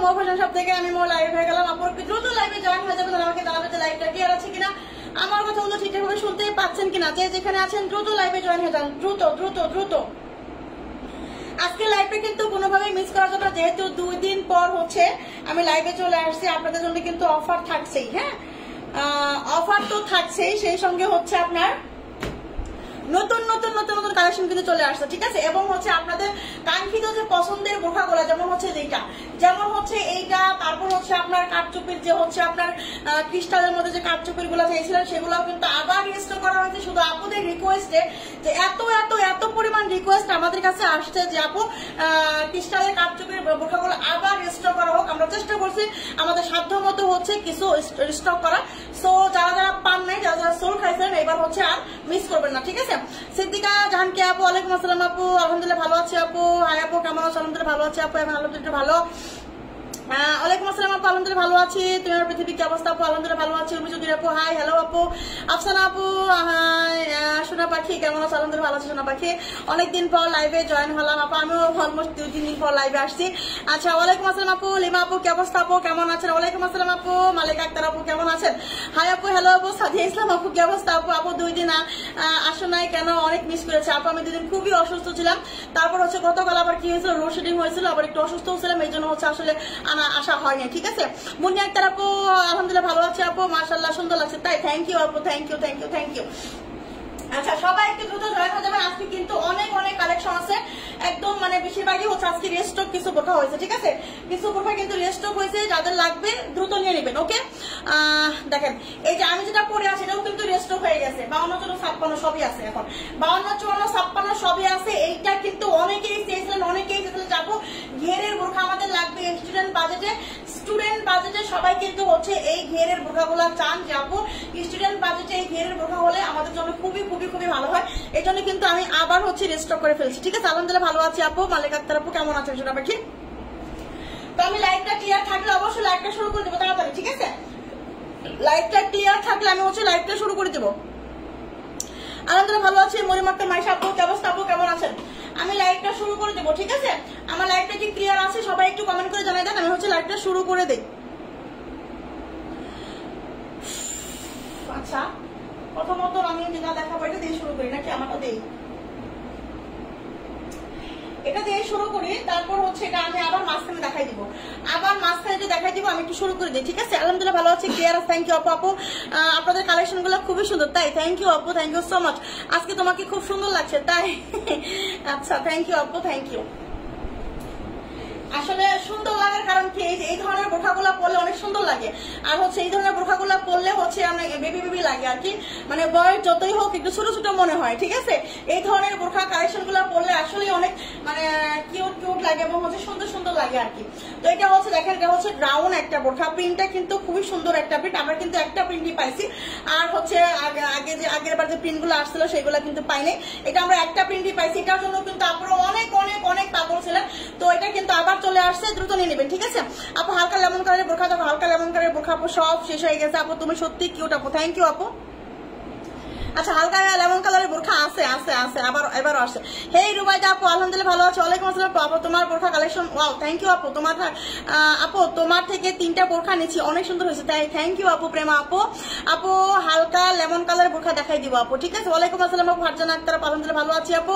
মো fashion shop থেকে আমি live হয়ে গেলাম। আপু একটু দ্রুত লাইভে জয়েন হয়ে যাবেন, আমাকে জানাবেন যে লাইভটা ক্লিয়ার আছে কিনা, আমার কথাগুলো ঠিকঠাকভাবে শুনতে পাচ্ছেন কিনা। যে যেখানে আছেন দ্রুত লাইভে জয়েন হয়ে যান, দ্রুত দ্রুত দ্রুত। আজকে লাইভটা কিন্তু কোনোভাবেই মিস করা যাবে না, যেহেতু 2 দিন পর হচ্ছে আমি লাইভে চলে আসছি। আপনাদের জন্য কিন্তু অফার থাকছেই, হ্যাঁ অফার তো থাকছেই, সেই সঙ্গে হচ্ছে আপনার নতুন নতুন নতুন নতুন কালেকশন কিন্তু চলে আসছে, ঠিক আছে। এবং হচ্ছে আপনাদের কাঙ্ক্ষিত যে পছন্দের বোরখাগুলো, যেমন হচ্ছে এইটা, যেমন হচ্ছে এইটা, তারপর হচ্ছে আপনার কাঠচুপির যে হচ্ছে আপনার ক্রিস্টালের মধ্যে যে কাঠচুপির গুলো চেয়েছিলেন সেগুলো কিন্তু আবার রিস্টোর করা হয়েছে শুধু আপুদের রিকোয়েস্টে। যে এত এত এত পরিমাণ রিকোয়েস্ট আমাদের কাছে আসছে যে আপু ক্রিস্টালের কাঠচুপির বোরখাগুলো আবার রিস্টোর করা হোক। আমরা চেষ্টা করছি আমাদের সাধ্য মতো হচ্ছে কিছু রিস্টোর করা। সো যারা যারা পান নাই, যারা যারা সোল খাইছেন, এবার হচ্ছে আর মিস করবেন না, ঠিক আছে। সিদ্দিকা জাহানকে আপু, ওয়ালাইকুম আসসালাম আপু, আলহামদুলিল্লাহ ভালো আছি আপু। হাই আপু কেমন আছো? আলহামদুলিল্লাহ ভালো আছি আপু, আলহামদুলিল্লাহ ভালো। ওয়ালাইকুম আসসালাম আপু, আলহামদুলিল্লাহ ভালো আছি। তুমি আমার পৃথিবী কি অবস্থা আপু? আলহামদুলিল্লাহ ভালো আছি। উর্মি চৌধুরী আপু হাই, হ্যালো আপু। আফসানা আপু হাই। সোনা পাখি কেমন আছো? আলহামদুলিল্লাহ ভালো আছি সোনা পাখি। অনেকদিন পর লাইভে জয়েন হলাম আপু, আমিও অলমোস্ট 2-3 দিন পর লাইভে আসছি। আচ্ছা ওয়ালাইকুম আসসালাম আপু। লিমা আপু কি অবস্থা আপু, কেমন আছেন? ওয়ালাইকুম আসসালাম আপু। মালিক আক্তার আপু কেমন আছেন? হাই আপু, হ্যালো আপু। সাদিয়া ইসলাম আপু কি অবস্থা আপু? আপু 2 দিন আসো নাই কেন? অনেক মিস করেছে আপু। আমি 2 দিন খুবই অসুস্থ ছিলাম, তারপর হচ্ছে গতকাল আবার কি হয়েছিল, লোডশেডিং হয়েছিল, আবার একটু অসুস্থ ছিলাম, এই জন্য হচ্ছে আসলে আসা হয়নি, ঠিক আছে। মুন্নি আক্তার আপু আলহামদুলিল্লাহ ভালো আছে আপু, মাশাআল্লাহ সুন্দর লাগছে। তাই থ্যাংক ইউ আপু, thank you thank you thank you. আচ্ছা সবাই একটু দ্রুত জয়েন হয়ে যাবেন। আজকে কিন্তু অনেক অনেক কালেকশন আছে, একদম মানে বেশিরভাগই হচ্ছে আজকে রেস্টক কিছু বোরখা হয়েছে, ঠিক আছে। কিছু বোরখা কিন্তু রেস্টক হয়েছে, যাদের লাগবে দ্রুত নিয়ে নেবেন, ওকে। দেখেন এই যে আমি যেটা পরে আছি এটাও কিন্তু রেস্টক হয়ে গেছে, 52, 54, 56 সবই আছে এখন, 52, 54, 56 সবই আছে। এইটা কিন্তু অনেকেই চেয়েছিলেন, অনেকেই চেয়েছিলেন যাবো ঘেরের বোরখা আমাদের লাগবে স্টুডেন্ট বাজেটে সবাই কিন্তু হচ্ছে এই ঘেরের বোরখাগুলো চান যে আপু স্টুডেন্ট বাজেটে এই ঘেরের বোরখা হলে আমাদের জন্য খুবই খুবই খুবই ভালো হয়। এই জন্য কিন্তু আমি আবার হচ্ছে রেস্টক করে ফেলছি, ঠিক আছে। আলহামদুলিল্লাহ ভালো আছি আপু। মালিক আক্তার আপু কেমন আছেন সোনা পাখি? তো আমি লাইভটা ক্লিয়ার থাকলে অবশ্যই লাইভটা শুরু করে দেবো তাড়াতাড়ি, ঠিক আছে। লাইভটা ক্লিয়ার থাকলে আমি হচ্ছে লাইভটা শুরু করে দেবো। আলহামদুলিল্লাহ ভালো আছি। মরিম আক্তার মাইশা আপু কি অবস্থা আপু, কেমন আছেন? আমি লাইভটা শুরু করে দেবো, ঠিক আছে। আমার লাইভটা কি ক্লিয়ার আছে? সবাই একটু কমেন্ট করে জানাই দেন, আমি হচ্ছে লাইভটা শুরু করে দেই। আচ্ছা প্রথমত আমি যেটা দেখাবো এটা দিয়ে শুরু করি নাকি আমারটা দেই? এটা দিয়ে শুরু করি, তারপর হচ্ছে এটা আমি আবার মাঝখানে দেখাই দিব, আবার মাঝখানে যে দেখাই দিব আমি একটু শুরু করে দিই, ঠিক আছে। আলহামদুলিল্লাহ ভালো আছি, ক্লিয়ার আছে। থ্যাংক ইউ আপু। আপু আপনাদের কালেকশন গুলো খুবই সুন্দর, তাই থ্যাংক ইউ আপু, থ্যাংক ইউ সো মাচ। আজকে তোমাকে খুব সুন্দর লাগছে, তাই আচ্ছা থ্যাংক ইউ আপু, থ্যাংক ইউ। আসলে সুন্দর লাগার কারণ কি, এই ধরনের বোরখাগুলো পরলে অনেক সুন্দর লাগে, আর হচ্ছে এই ধরনের বোরখাগুলো পরলে হচ্ছে অনেক বেবি বেবি লাগে আর কি, মানে বয়স যতই হোক একটু ছোট ছোট মনে হয়, ঠিক আছে। এই ধরনের বোরখা কালেকশন গুলো পরলে আসলে অনেক মানে কিউট কিউট লাগে এবং হচ্ছে সুন্দর সুন্দর লাগে আর কি। তো এটা হচ্ছে দেখেন, এটা হচ্ছে ব্রাউন একটা বোরখা, প্রিন্টটা কিন্তু খুবই সুন্দর একটা প্রিন্ট, আমরা কিন্তু একটা প্রিন্টই পাইছি, আর হচ্ছে আগের বার যে প্রিন্ট গুলো আসছিল সেগুলো কিন্তু পাইনি, এটা আমরা একটা প্রিন্টই পাইছি। এটার জন্য কিন্তু আপনারা অনেক অনেক অনেক পাগল ছিলেন, তো এটা কিন্তু আবার চলে আসছে, দ্রুত নিয়ে নেবেন, ঠিক আছে। আপু হালকা লেমন কালারের বোরখা, দেখো হালকা লেমন কালারের বোরখা আপু সব শেষ হয়ে গেছে আপু, তুমি সত্যি কিউট আপু, থ্যাংক ইউ আপু। আচ্ছা হালকা লেমন কালারের বোরখা আছে আছে আছে, এবারও আসছে। হেই রুবাইদা আপু আলহামদুলিল্লাহ ভালো আছো। ওয়ালাইকুম আসসালাম আপু, তোমার বোরখা কালেকশন ওয়াও, থ্যাংক ইউ আপু। তোমার থেকে 3টা বোরখা নিচ্ছি, অনেক সুন্দর হয়েছে, তাই থ্যাংক ইউ আপু। প্রেমা আপু হালকা লেমন কালারের বোরখা দেখাই দিব আপু, ঠিক আছে। ওয়ালাইকুম আসসালাম আপু। ফারজানা আক্তার আলহামদুলিল্লাহ ভালো আছি আপু।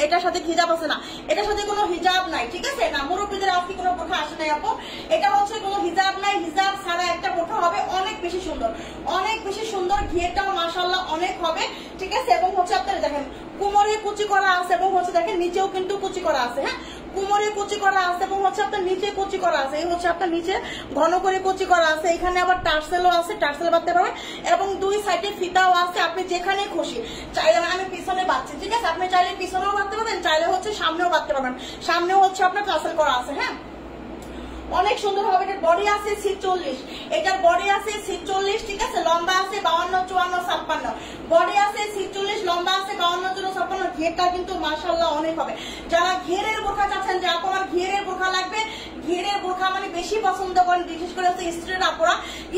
এটার সাথে হিজাব আছে না? এটার সাথে কোনো হিজাব নাই, ঠিক আছে না, মুরব্বীদের আজকে কোনো বোরখা আসে নাই আপু, এটা হচ্ছে কোনো হিজাব নাই, হিজাব ছাড়া একটা বোরখা হবে, অনেক বেশি সুন্দর, অনেক বেশি সুন্দর, ঘিয়েটাও মাশাআল্লাহ অনেক হবে, ঠিক আছে। এবং হচ্ছে আপনারা দেখেন কোমরে কুচি করা আছে এবং হচ্ছে দেখেন নিচেও কিন্তু কুচি করা আছে, হ্যাঁ কোমরে কুচি করা আছে এবং হচ্ছে আপনার নিচে কুচি করা আছে, এই হচ্ছে আপনার নিচে ঘন করে কুচি করা আছে, এখানে আবার টার্সেলও আছে, টার্সেল বাঁধতে পারবেন এবং 2 সাইডে ফিতাও আছে, আপনি যেখানে খুশি চাইলে, আমি পিছনে বাঁধছি, ঠিক আছে, আপনি চাইলে পিছনেও বাঁধতে পারবেন, চাইলে হচ্ছে সামনেও বাঁধতে পারবেন, সামনেও হচ্ছে আপনার টার্সেল করা আছে, হ্যাঁ অনেক সুন্দর হবে। এটার বডি আছে 46, এটার বডি আছে 46, ঠিক আছে, লম্বা আছে 52, 54, 56, বডি আছে 46, লম্বা আছে 52, 54, ঘেরটা কিন্তু মাশাআল্লাহ অনেক হবে। যারা ঘেরের বোরখা চাচ্ছেন যে আপু আমার ঘেরের বোরখা লাগবে, ঘেরের বোরখা মানে বেশি পছন্দ করেন, বিশেষ করে হচ্ছে স্টুডেন্ট আপুরা,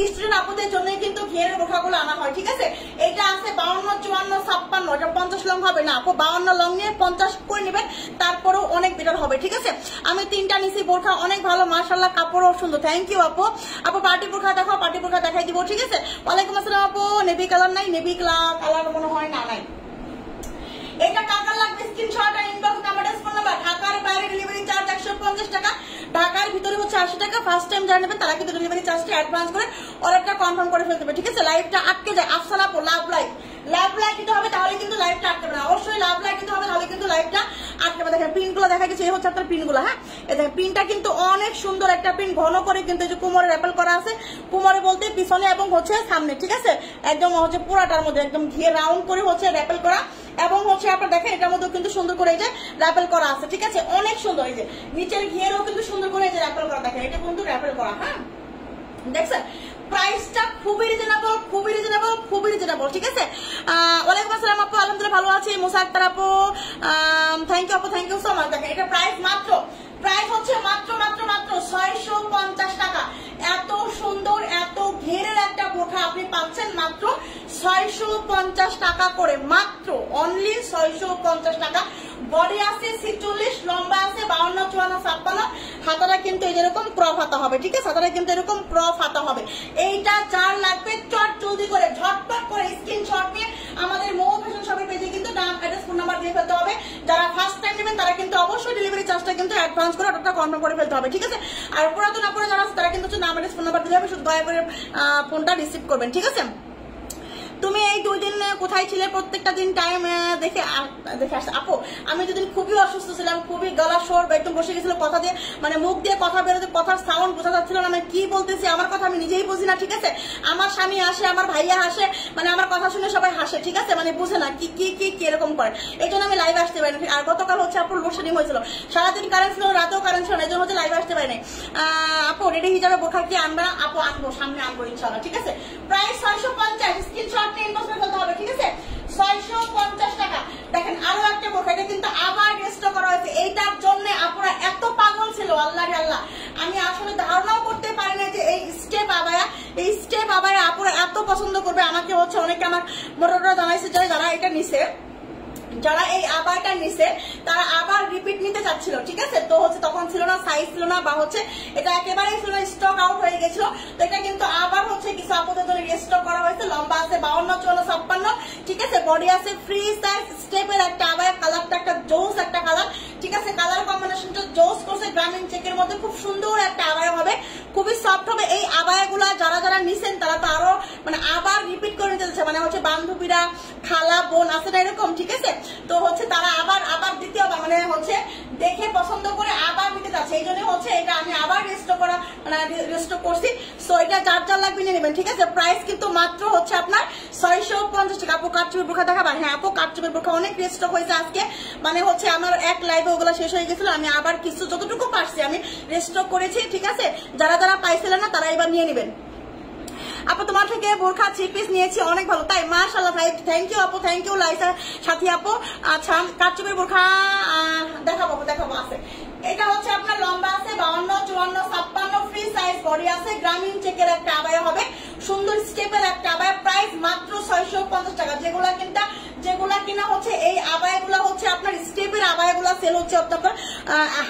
স্টুডেন্ট আপুদের জন্য কিন্তু ঘেরের বোরখাগুলো আনা হয়, ঠিক আছে। এটা আছে 52, 54, 56, এটা 50 লং হবে না আপু, 52 লং নিয়ে 50 করে নেবেন, তারপরেও অনেক বেটার হবে, ঠিক আছে। আমি 3টা নিছি বোরখা, অনেক ভালো মাশাআল্লাহ, কাপড়ও সুন্দর। থ্যাংক ইউ আপু। আপু পার্টি বোরখা দেখো, পার্টি বোরখা দেখাই দিব, ঠিক আছে। ওয়ালাইকুম আসসালাম আপু। নেভি কালার নাই, নেভি কালার মনে হয় না, নাই। এটা টাকা লাগবে, স্ক্রিনশট আর ইনবক্স নাম্বার ফোন নাম্বার। ঢাকার বাইরে ডেলিভারি চার্জ 150 টাকা, ঢাকার ভিতরে হচ্ছে 80 টাকা। ফার্স্ট টাইম যারা নেবেন তারা কিন্তু ডেলিভারি চার্জটা অ্যাডভান্স করে অর্ডারটা কনফার্ম করে ফেলতে হবে, ঠিক আছে। লাইভটা আটকে যায়, আফসানা আপু লাভ লাইক দিতে হবে, তাহলে কিন্তু লাইভটা আটকে না, অবশ্যই লাভ লাইক দিতে হবে, তাহলে কিন্তু লাইভটা আটকে যাবে। দেখেন প্রিন্টগুলো দেখা গেছে, এই হচ্ছে আপনার প্রিন্টগুলো, হ্যাঁ। এই দেখেন প্রিন্টটা কিন্তু অনেক সুন্দর একটা প্রিন্ট, ঘন করে কিন্তু এই যে কোমরে র্যাপেল করা আছে, কোমরে বলতে পিছনে এবং হচ্ছে সামনে, ঠিক আছে। একদম হচ্ছে পুরাটার মধ্যে একদম ঘিরে রাউন্ড করে হচ্ছে র্যাপেল করা, এবং হচ্ছে আপনার দেখেন এটার মধ্যে কিন্তু সুন্দর করে এই যে র্যাপেল করা আছে, ঠিক আছে। অনেক সুন্দর, এই যে নিচের ঘিরেও কিন্তু সুন্দর করে এই যে র্যাপেল করা, দেখেন এটা কিন্তু র্যাপেল করা, হ্যাঁ দেখছেন। প্রাইসটা খুবই রিজনেবল, খুবই রিজনেবল, খুবই রিজনেবল, ঠিক আছে। ওয়ালাইকুম আসসালাম আপু, আলহামদুলিল্লাহ ভালো আছি। মুসা আক্তার আপু থ্যাংক ইউ আপু, থ্যাংক ইউ সো মাচ। দেখেন এটা প্রাইস মাত্র, প্রাইস হচ্ছে মাত্র মাত্র মাত্র 650 টাকা। এত সুন্দর এত ঘেরের একটা বোরখা আপনি পাচ্ছেন মাত্র 650 টাকা করে, মাত্র অনলি 650 টাকা। বডি আছে 46, লম্বা আছে 52, 54, 56, হাতাটা কিন্তু এরকম ক্রপ হাতা হবে, ঠিক আছে। হাতাটা কিন্তু এরকম ক্রপ হাতা হবে। এইটা যার লাগবে চট জলদি করে ঝটপট করে স্ক্রিনশট নিয়ে আমাদের মৌ ফ্যাশন শপের পেজে কিন্তু নাম, অ্যাড্রেস, ফোন নাম্বার দিয়ে ফেলতে হবে। যারা ফার্স্ট টাইম নেবেন তারা কিন্তু অবশ্যই ডেলিভারি চার্জটা কিন্তু অ্যাডভান্স করে অর্ডারটা কনফার্ম করে ফেলতে হবে, ঠিক আছে। আর পুরাতন আপনারা যারা তারা কিন্তু নাম, অ্যাড্রেস, ফোন নাম্বার দিলে হবে, শুধু দয়া করে ফোনটা রিসিভ করবেন, ঠিক আছে। তুমি এই 2 দিন কোথায় ছিলে? প্রত্যেকটা দিন টাইম দেখে আসছে আপু। আমি দুদিন খুবই অসুস্থ ছিলাম, খুবই গলা স্বর একদম বসে গেছিল, কথা দিয়ে মানে মুখ দিয়ে কথা বেরোতে, কথার সাউন্ড বোঝা যাচ্ছিল না, আমি কি বলতেছি আমার কথা আমি নিজেই বুঝি না, ঠিক আছে। আমার স্বামী হাসে, আমার ভাইয়া হাসে, মানে আমার কথা শুনে সবাই হাসে, ঠিক আছে, মানে বুঝে না কি কি কি এরকম করে, এই জন্য আমি লাইভে আসতে পারিনি। আর গতকাল হচ্ছে আপুর লোডশেডিং হয়েছিল, সারাদিন কারেন্ট ছিল, রাতেও কারেন্ট ছিল, এই জন্য হচ্ছে লাইভে আসতে পারিনি। আপু রেডি হিসাবে বোরখা কি আমরা আপু আনবো, সামনে আনবো ইনশাআল্লাহ, ঠিক আছে। প্রাইস 650, স্ক্রিনশট নিয়ে ইনবক্স করে ফেলতে হবে, ঠিক আছে। 650 টাকা। দেখেন আরো একটা বোরখা, এটা কিন্তু আবার রেস্টো করা হয়েছে, এইটার জন্য আপুরা এত পাগল ছিল, আল্লাহ রে আল্লাহ, আমি আসলে ধারণাও করতে পারি না যে এই স্টেপ আবায়া, এই স্টেপ আবায়া আপুরা এত পছন্দ করবে। আমাকে হচ্ছে অনেকে আমার মোটররা জানাইছে যে যারা এটা নিছে, যারা এই আবারটা নিছে তারা আবার রিপিট নিতে চাচ্ছিল, ঠিক আছে। তো হচ্ছে তখন ছিল না, সাইজ ছিল না, বা হচ্ছে এটা একেবারেই ছিল না, স্টক আউট হয়ে গেছিল। তো এটা কিন্তু আবার হচ্ছে কিছু আপুদের জন্য রিস্টক করা হয়েছে। লম্বা আছে 52, 54, 56, ঠিক আছে। বডি আছে ফ্রি সাইজ, স্টেপের একটা আবায়া, কালারটা একটা জোস একটা কালার, ঠিক আছে। কালার কম্বিনেশনটা জোস করছে, গ্রামীণ চেকের মধ্যে খুব সুন্দর একটা আবায়া হবে, খুবই সফট হবে। এই আবায়াগুলা যারা যারা নিছেন তারা তো আরো মানে আবার রিপিট করে নিতে চাচ্ছে, মানে হচ্ছে বান্ধবীরা, খালা, বোন আছে না এরকম, ঠিক আছে। তো হচ্ছে তারা আবার আবার দ্বিতীয় মানে হচ্ছে দেখে পছন্দ করে আবার নিতে চাচ্ছে, এই জন্য হচ্ছে এটা আমি আবার রেস্টো করা মানে রেস্টো করছি। সো এটা যার যার লাগবে নিয়ে নেবেন, ঠিক আছে। প্রাইস কিন্তু মাত্র হচ্ছে আপনার 650 টাকা। আপু কাটচুপের বোরখা দেখাবা? হ্যাঁ আপু কাটচুপের বোরখা অনেক রেস্টক হয়েছে আজকে, মানে হচ্ছে আমার এক লাইভে ওগুলো শেষ হয়ে গেছিল, আমি আবার কিছু যতটুকু পারছি আমি রেস্টক করেছি, ঠিক আছে। যারা যারা পাইছিলেন না তারা এবার নিয়ে নেবেন। আপু তোমার থেকে বোরখা 3 পিস নিয়েছি, অনেক ভালো, তাই মাশাআল্লাহ ভাই, থ্যাংক ইউ আপু, থ্যাংক ইউ লাইসা সাথী আপু। আচ্ছা কাটচুপের বোরখা দেখাবো আছে, এটা হচ্ছে আপনার লম্বা আছে 52, 54, 56, ফ্রি সাইজ, বডি আছে, গ্রামীণ চেকের একটা আবায়া হবে, সুন্দর স্টেপের একটা আবায়া। প্রাইস মাত্র 650 টাকা। যেগুলা কিনা হচ্ছে এই আবায়াগুলা হচ্ছে আপনার স্টেপের আবায়াগুলা সেল হচ্ছে আপনার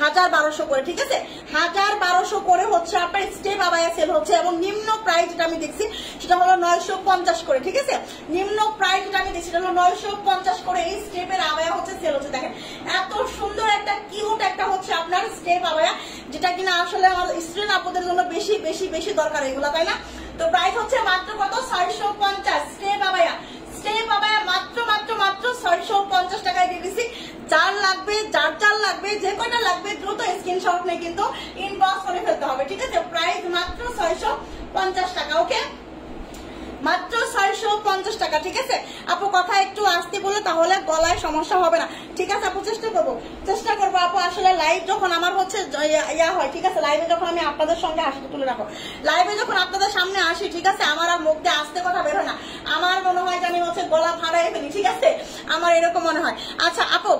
1200 করে, ঠিক আছে। 1200 করে হচ্ছে আপনার স্টেপ আবায়া সেল হচ্ছে, এবং নিম্ন প্রাইস যেটা আমি দেখছি সেটা হলো 950 করে, ঠিক আছে। নিম্ন প্রাইস যেটা আমি দেখছি সেটা হলো 950 করে এই স্টেপের আবায়া হচ্ছে সেল হচ্ছে। দেখেন এত সুন্দর একটা কিউট একটা হচ্ছে আপনার স্টেপ আবায়া, যেটা কিনা আসলে আমার স্টুডেন্ট আপুদের জন্য বেশি বেশি বেশি দরকার এগুলা, তাই না। তো প্রাইস হচ্ছে মাত্র কত? 650। স্টেপ আবায়া মাত্র মাত্র মাত্র 650 টাকায় দিয়ে দিচ্ছি। যার লাগবে, যার লাগবে, যে কয়টা লাগবে দ্রুত স্ক্রিনশট নিয়ে কিন্তু ইনবক্স করে ফেলতে হবে, ঠিক আছে। প্রাইস মাত্র 650 টাকা, ওকে। মাত্র 650 টাকা। ঠিক আছে আপু, কথা একটু আসতে বলে তাহলে গলায় সমস্যা হবে না। ঠিক আছে আপু, চেষ্টা করবো আপু। আসলে লাইভ যখন আমার হচ্ছে ইয়া হয়, ঠিক আছে, লাইভে যখন আমি আপনাদের সঙ্গে আসি, তুলে রাখো, লাইভে যখন আপনাদের সামনে আসি, ঠিক আছে, আমার আর মুখ দিয়ে আসতে কথা বের হয় না, আমার মনে হয় যে আমি হচ্ছে গলা ফাড়াই ফেলি। ঠিক আছে, আমার এরকম মনে হয়। আচ্ছা আপু,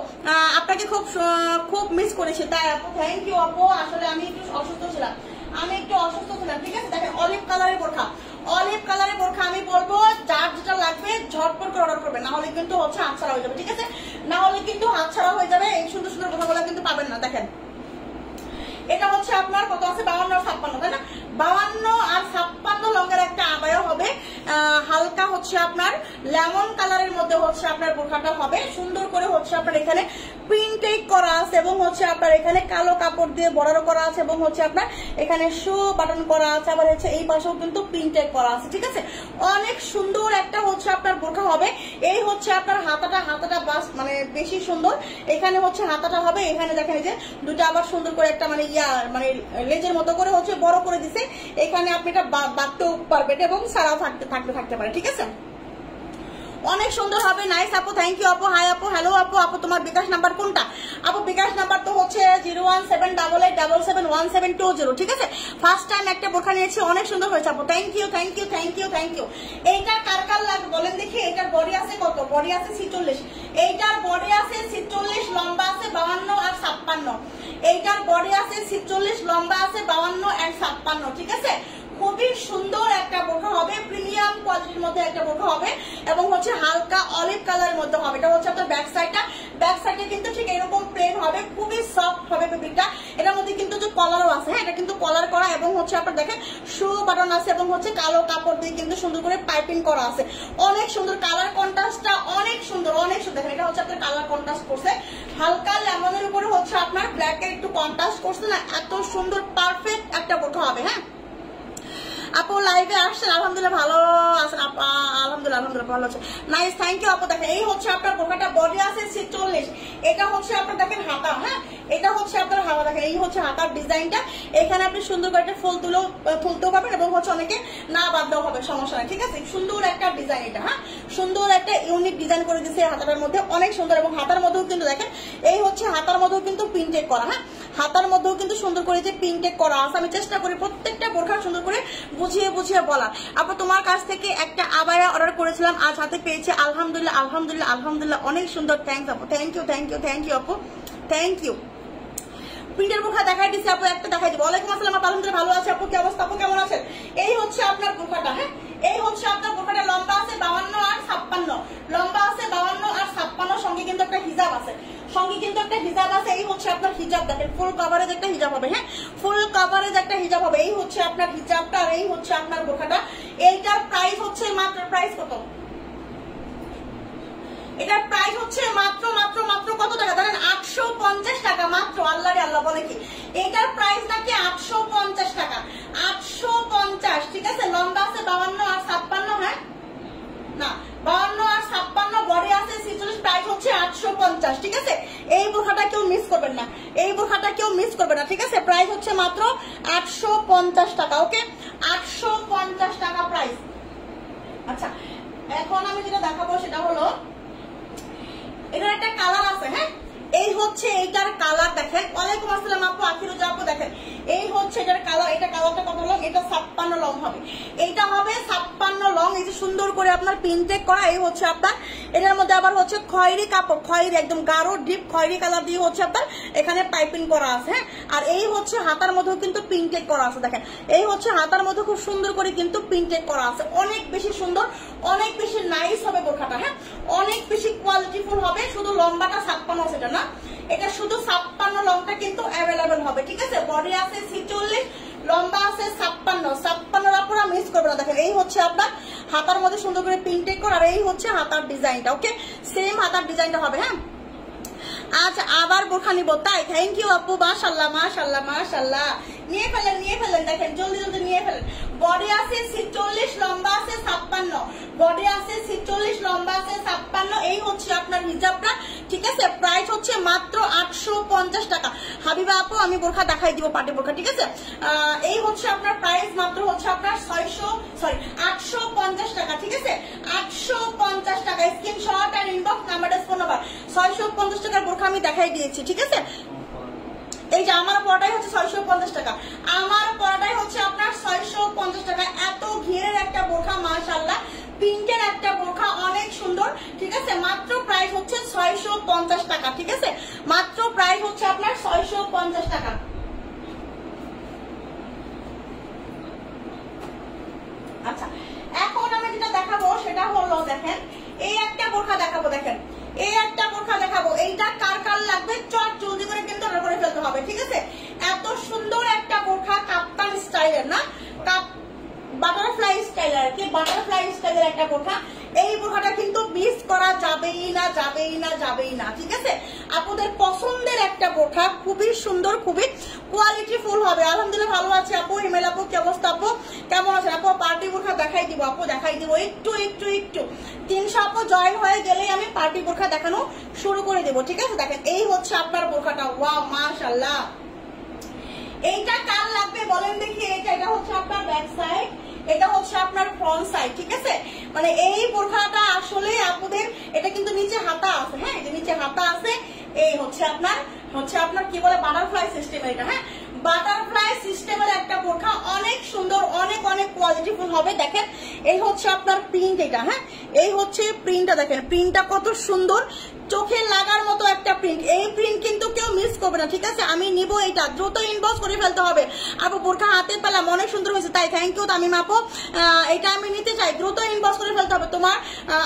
আপনাকে খুব মিস করেছি। তাই আপু, থ্যাংক ইউ আপু। আসলে আমি একটু অসুস্থ ছিলাম। ঠিক আছে, দেখেন অলিভ কালারের বোরখা, আমি বলবো যার যেটা লাগবে ঝটপট করে অর্ডার করবে, না হলে কিন্তু হচ্ছে হাতছাড়া হয়ে যাবে। ঠিক আছে, না হলে কিন্তু হাতছাড়া হয়ে যাবে। এই সুন্দর সুন্দর কথাগুলো কিন্তু পাবেন না। দেখেন এটা হচ্ছে আপনার কত আছে, 52 আর 56, তাই না? 52 আর 56 লঙ্গের একটা আবায়া হবে, হালকা হচ্ছে আপনার লেমন কালারের মধ্যে হচ্ছে আপনার বোরখাটা হবে। সুন্দর করে হচ্ছে আপনার এখানে প্রিন্টেড করা আছে এবং হচ্ছে আপনার এখানে কালো কাপড় দিয়ে বর্ডার করা আছে এবং হচ্ছে আপনার এখানে শো বাটন করা আছে, আবার হচ্ছে এই পাশেও কিন্তু প্রিন্টেড করা আছে। ঠিক আছে, অনেক সুন্দর একটা হচ্ছে আপনার বোরখা হবে। এই হচ্ছে আপনার হাতাটা বাস মানে বেশি সুন্দর। এখানে হচ্ছে হাতাটা হবে, এখানে দেখেন যে দুটো আবার সুন্দর করে একটা মানে মানে লেজের মতো করে হচ্ছে বড় করে দিছে। এখানে আপনি এটা বাঁধতেও পারবেন এবং সারাও থাকতে পারে। ঠিক আছে, অনেক সুন্দর হবে। নাইস আপু, থ্যাংক ইউ আপু। হাই আপু, হ্যালো আপু। আপু তোমার বিকাশ নাম্বার কোনটা? আপু বিকাশ নাম্বার তো হচ্ছে 01788771720। ঠিক আছে, ফার্স্ট টাইম একটা বোরখা নিয়েছি, অনেক সুন্দর হয়েছে আপু। Thank you. এইটা কার লাগবে বলেন দেখি। এটার বডি আছে কত? বডি আছে 46। এইটার বডি আছে 46, লম্বা আছে 52 আর 56। এইটার বডি আছে 46, লম্বা আছে 52 আর 56। ঠিক আছে, খুবই সুন্দর একটা বোরখা হবে, প্রিমিয়াম কোয়ালিটির মধ্যে একটা বোরখা হবে এবং হচ্ছে হালকা অলিভ কালারের মধ্যে হবে। এটা হচ্ছে আপনার ব্যাক সাইডে কিন্তু ঠিক এরকম প্লেন হবে, খুবই সফট হবে ফেব্রিকটা। এটার মধ্যে কিন্তু যে কলারও আছে, হ্যাঁ, এটা কিন্তু কলার করা এবং হচ্ছে আপনার দেখেন শো বাটন আছে এবং হচ্ছে কালো কাপড় দিয়ে কিন্তু সুন্দর করে পাইপিং করা আছে। অনেক সুন্দর কালার কন্ট্রাস্টটা, অনেক সুন্দর। দেখেন এটা হচ্ছে আপনার কালার কন্ট্রাস্ট করছে, হালকা লেমনের উপরে হচ্ছে আপনার ব্ল্যাকের একটু কন্ট্রাস্ট করছে না, এত সুন্দর পারফেক্ট একটা বোরখা হবে। হ্যাঁ আপু, লাইভে আসছেন? আলহামদুলিল্লাহ ভালো আছেন? আলহামদুলিল্লাহ ভালো আছে। নাইস, থ্যাংক ইউ আপু। দেখেন এই হচ্ছে আপনার বোরখাটা, বডি আছে 46। এটা হচ্ছে আপনার দেখেন হাতা, হ্যাঁ, এটা হচ্ছে আপনার হাতা। দেখেন এই হচ্ছে হাতার ডিজাইনটা। এখানে আপনি সুন্দর করে একটা ফুলতেও পাবেন এবং হচ্ছে অনেকে না বাদ দেওয়া হবে, সমস্যা নাই। ঠিক আছে, সুন্দর একটা ডিজাইন এটা, হ্যাঁ, সুন্দর একটা ইউনিক ডিজাইন করে দিচ্ছে হাতাটার মধ্যে, অনেক সুন্দর। এবং হাতার মধ্যেও কিন্তু দেখেন এই হচ্ছে হাতার মধ্যেও কিন্তু প্রিন্টেড করা, হ্যাঁ, হাতার মধ্যেও কিন্তু সুন্দর করে যে প্রিন্টেড করা আছে। আমি চেষ্টা করি প্রত্যেকটা বোরখা সুন্দর করে বুঝিয়ে বলা। আপু তোমার কাছ থেকে একটা আবায়া অর্ডার করেছিলাম, আজ হাতে পেয়েছি, আলহামদুলিল্লাহ অনেক সুন্দর। থ্যাংকস আপু, থ্যাংক ইউ আপু, থ্যাংক ইউ। প্রিন্টের বোরখা দেখাই দিচ্ছি আপু, একটা দেখাই দিব। ওয়ালাইকুম আসসালাম, আলহামদুলিল্লাহ ভালো আছে আপু, কি অবস্থা আপু, কেমন আছেন? এই হচ্ছে আপনার বোরখাটা, হ্যাঁ, এই হচ্ছে আপনার বোরখাটা, লম্বা আছে 52 আর 56, লম্বা আছে 52 আর 56, সঙ্গে কিন্তু একটা হিজাব আছে, এই হচ্ছে আপনার হিজাব। দেখেন ফুল কভারেজ একটা হিজাব হবে, হ্যাঁ, ফুল কভারেজ একটা হিজাব হবে। এই হচ্ছে আপনার হিজাবটা আর এই হচ্ছে আপনার বোরখাটা। এইটার প্রাইস হচ্ছে মাত্র, প্রাইস কত? এটার প্রাইস হচ্ছে মাত্র কত টাকা জানেন? 850 টাকা মাত্র। আল্লাহ রে আল্লাহ, বলে কি এটার প্রাইস নাকি 850 টাকা, 850। ঠিক আছে, লম্বা আছে 52 আর 56, হ্যাঁ, না 52 আর 56, বডি আছে 46, প্রাইস হচ্ছে 850। ঠিক আছে, এই বোরখাটা কেউ মিস করবেন না, ঠিক আছে, প্রাইস হচ্ছে মাত্র 850 টাকা। ওকে, 850 টাকা প্রাইস। আচ্ছা, এখন আমি যেটা দেখাবো সেটা হলো এটার একটা কালার আছে, হ্যাঁ, এই হচ্ছে এইটার কালার। দেখেন, ওয়ালাইকুম আসসালাম আপু, আখিরুজ্জা আপু। দেখেন এই হচ্ছে এটার কালার। এটা কালারটা কত লং? এটা 56 লং হবে, এইটা হবে 56 লং। এই যে সুন্দর করে আপনার প্রিন্টেড করা, এই হচ্ছে আপনার এটার মধ্যে আবার হচ্ছে খয়েরি কাপড়, খয়েরি একদম গাঢ় ডিপ খয়েরি কালার দিয়ে হচ্ছে আপনার এখানে পাইপিং করা আছে, হ্যাঁ, আর এই হচ্ছে হাতার মধ্যেও কিন্তু প্রিন্টেড করা আছে। দেখেন এই হচ্ছে হাতার মধ্যে খুব সুন্দর করে কিন্তু প্রিন্টেড করা আছে, অনেক বেশি সুন্দর, অনেক বেশি নাইস হবে বোরখাটা, হ্যাঁ, অনেক বেশি কোয়ালিটিফুল হবে। শুধু লম্বাটা 56 সেটা না, এটা শুধু 56 লংটা কিন্তু অ্যাভেলেবেল হবে। ঠিক আছে, বডি আছে 46, লম্বা আছে 56 আপনারা মিস করবেন না। দেখেন এই হচ্ছে আপনার হাতার মধ্যে সুন্দর করে প্রিন্টেড করা, আর এই হচ্ছে হাতার ডিজাইনটা। ওকে, সেম হাতার ডিজাইনটা হবে, হ্যাঁ। আচ্ছা, আবার বোরখা নিব তাই? থ্যাংক ইউ আপু, মাশাআল্লাহ। নিয়ে ফেলেন দেখেন জলদি জলদি নিয়ে ফেলেন। বডি আছে 46, লম্বা আছে 56, বডি আছে 46, লম্বা আছে 56। এই হচ্ছে আপনার হিজাবটা, ঠিক আছে। প্রাইস হচ্ছে মাত্র 850 টাকা। হাবিবা আপু আমি বোরখা দেখাই দিব, পার্টি বোরখা, ঠিক আছে। এই হচ্ছে আপনার প্রাইস মাত্র হচ্ছে আপনার 850 টাকা, ঠিক আছে। 850 টাকা। স্ক্রিনশট আর ইনবক্স নাম্বারটা ফোন নাম্বার। 650 টাকার বোরখা আমি দেখাই দিয়েছি, ঠিক আছে। এই যে আমার পড়াটাই হচ্ছে 650 টাকা, আমার পড়াটাই হচ্ছে আপনার 650 টাকা। এত ঘিরের একটা বোরখা, মাশাআল্লাহ পিঙ্কের একটা বোরখা, অনেক সুন্দর, ঠিক আছে। মাত্র প্রাইস হচ্ছে 650 টাকা, ঠিক আছে। মাত্র প্রাইস হচ্ছে আপনার 650 টাকা। আচ্ছা, এখন আমি যেটা দেখাবো সেটা হলো দেখেন এই একটা বোরখা দেখাবো, দেখেন এই একটা বোরখা দেখাবো। এইটা কার কার লাগবে চট জলদি করে কিন্তু অর্ডার করে ফেলতে হবে, ঠিক আছে। এত সুন্দর একটা বোরখা, কাপ্তান স্টাইলের না, বাটারফ্লাই স্টাইলের আর কি, বাটারফ্লাই স্টাইলের একটা বোরখা। এই বোরখাটা কিন্তু মিস করা যাবেই না, যাবেই না, যাবেই না, ঠিক আছে। আপনাদের পছন্দের একটা বোরখা, খুবই সুন্দর, খুবই কোয়ালিটি ফুল হবে। আলহামদুলিল্লাহ ভালো আছে আপু। হিমেল আপু কি অবস্থা আপু, কেমন আছেন আপু? পার্টি বোরখা দেখাই দিব আপু, দেখাই দিব একটু একটু একটু। 300 আপু জয়েন হয়ে গেলেই আমি পার্টি বোরখা দেখানো শুরু করে দেবো, ঠিক আছে। দেখেন এই হচ্ছে আপনার বোরখাটা, ওয়াও মাশাআল্লাহ। এইটা কার লাগবে বলেন দেখি। এটা হচ্ছে আপনার ব্যাক সাইড, এটা হচ্ছে আপনার ফ্রন্ট সাইড, ঠিক আছে। মানে এই বোরখাটা আসলে আপনাদের এটা কিন্তু নিচে হাতা আছে, হ্যাঁ যে নিচে হাতা আছে। এই হচ্ছে আপনার কি বলে বাটারফ্লাই সিস্টেম, এটা হ্যাঁ বাটারফ্লাই সিস্টেমের একটা বোরখা, অনেক সুন্দর, অনেক অনেক কোয়ালিটিফুল হবে। দেখেন এই হচ্ছে আপনার প্রিন্ট, এটা হ্যাঁ এই হচ্ছে প্রিন্টটা, দেখেন প্রিন্টটা কত সুন্দর, চোখে লাগার মতো একটা প্রিন্ট। এই প্রিন্ট কিন্তু কেউ মিস করবে না, ঠিক আছে। আমি নিব এটা, দ্রুত ইনবক্স করে ফেলতে হবে। আপু বোরখা হাতে পেলাম, অনেক সুন্দর হয়েছে, তাই থ্যাংক ইউ তামিম আপু। এটা আমি নিতে চাই, দ্রুত ইনবক্স করে ফেলতে হবে। তোমার